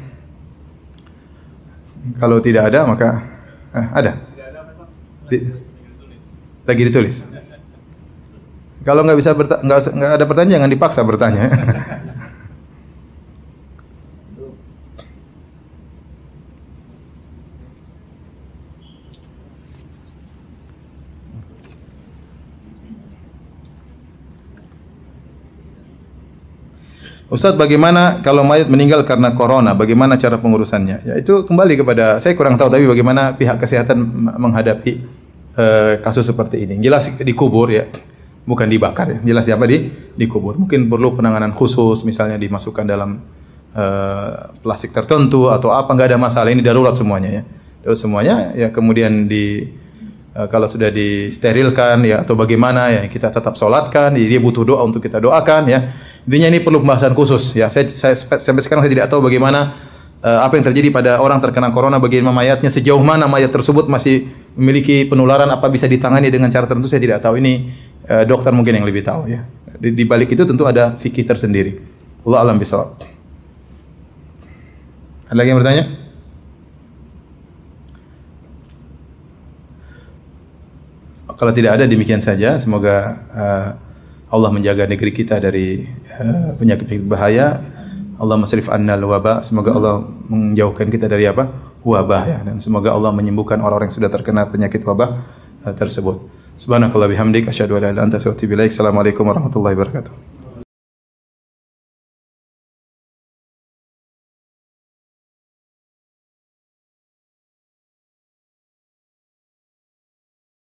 Kalau tidak ada maka ada. Lagi ditulis. Kalau nggak bisa nggak ada pertanyaan jangan dipaksa bertanya. Ustaz, bagaimana kalau mayat meninggal karena corona? Bagaimana cara pengurusannya? Ya itu kembali kepada saya kurang tahu, tapi bagaimana pihak kesehatan menghadapi kasus seperti ini. Jelas dikubur ya, bukan dibakar ya. Jelas siapa dikubur. Mungkin perlu penanganan khusus, misalnya dimasukkan dalam plastik tertentu atau apa, enggak ada masalah. Ini darurat semuanya ya. Darurat semuanya ya, kemudian kalau sudah disterilkan ya atau bagaimana ya kita tetap sholatkan. Dia butuh doa untuk kita doakan ya. Intinya ini perlu pembahasan khusus ya. Saya sampai sekarang saya tidak tahu bagaimana apa yang terjadi pada orang terkena corona, bagaimana mayatnya, sejauh mana mayat tersebut masih memiliki penularan, apa bisa ditangani dengan cara tertentu, saya tidak tahu. Ini dokter mungkin yang lebih tahu ya. Di balik itu tentu ada fikih tersendiri. Allah alam bisawab. Ada lagi yang bertanya? Kalau tidak ada, demikian saja. Semoga Allah menjaga negeri kita dari penyakit bahaya. Allah masrif annal wabah. Semoga Allah menjauhkan kita dari apa? Wabah ya. Dan semoga Allah menyembuhkan orang-orang yang sudah terkena penyakit wabah tersebut. Subhanakallah bihamdik asyhadu an la ilaha illa anta astaghfiruka wa atubu ilaik. Assalamualaikum warahmatullahi wabarakatuh.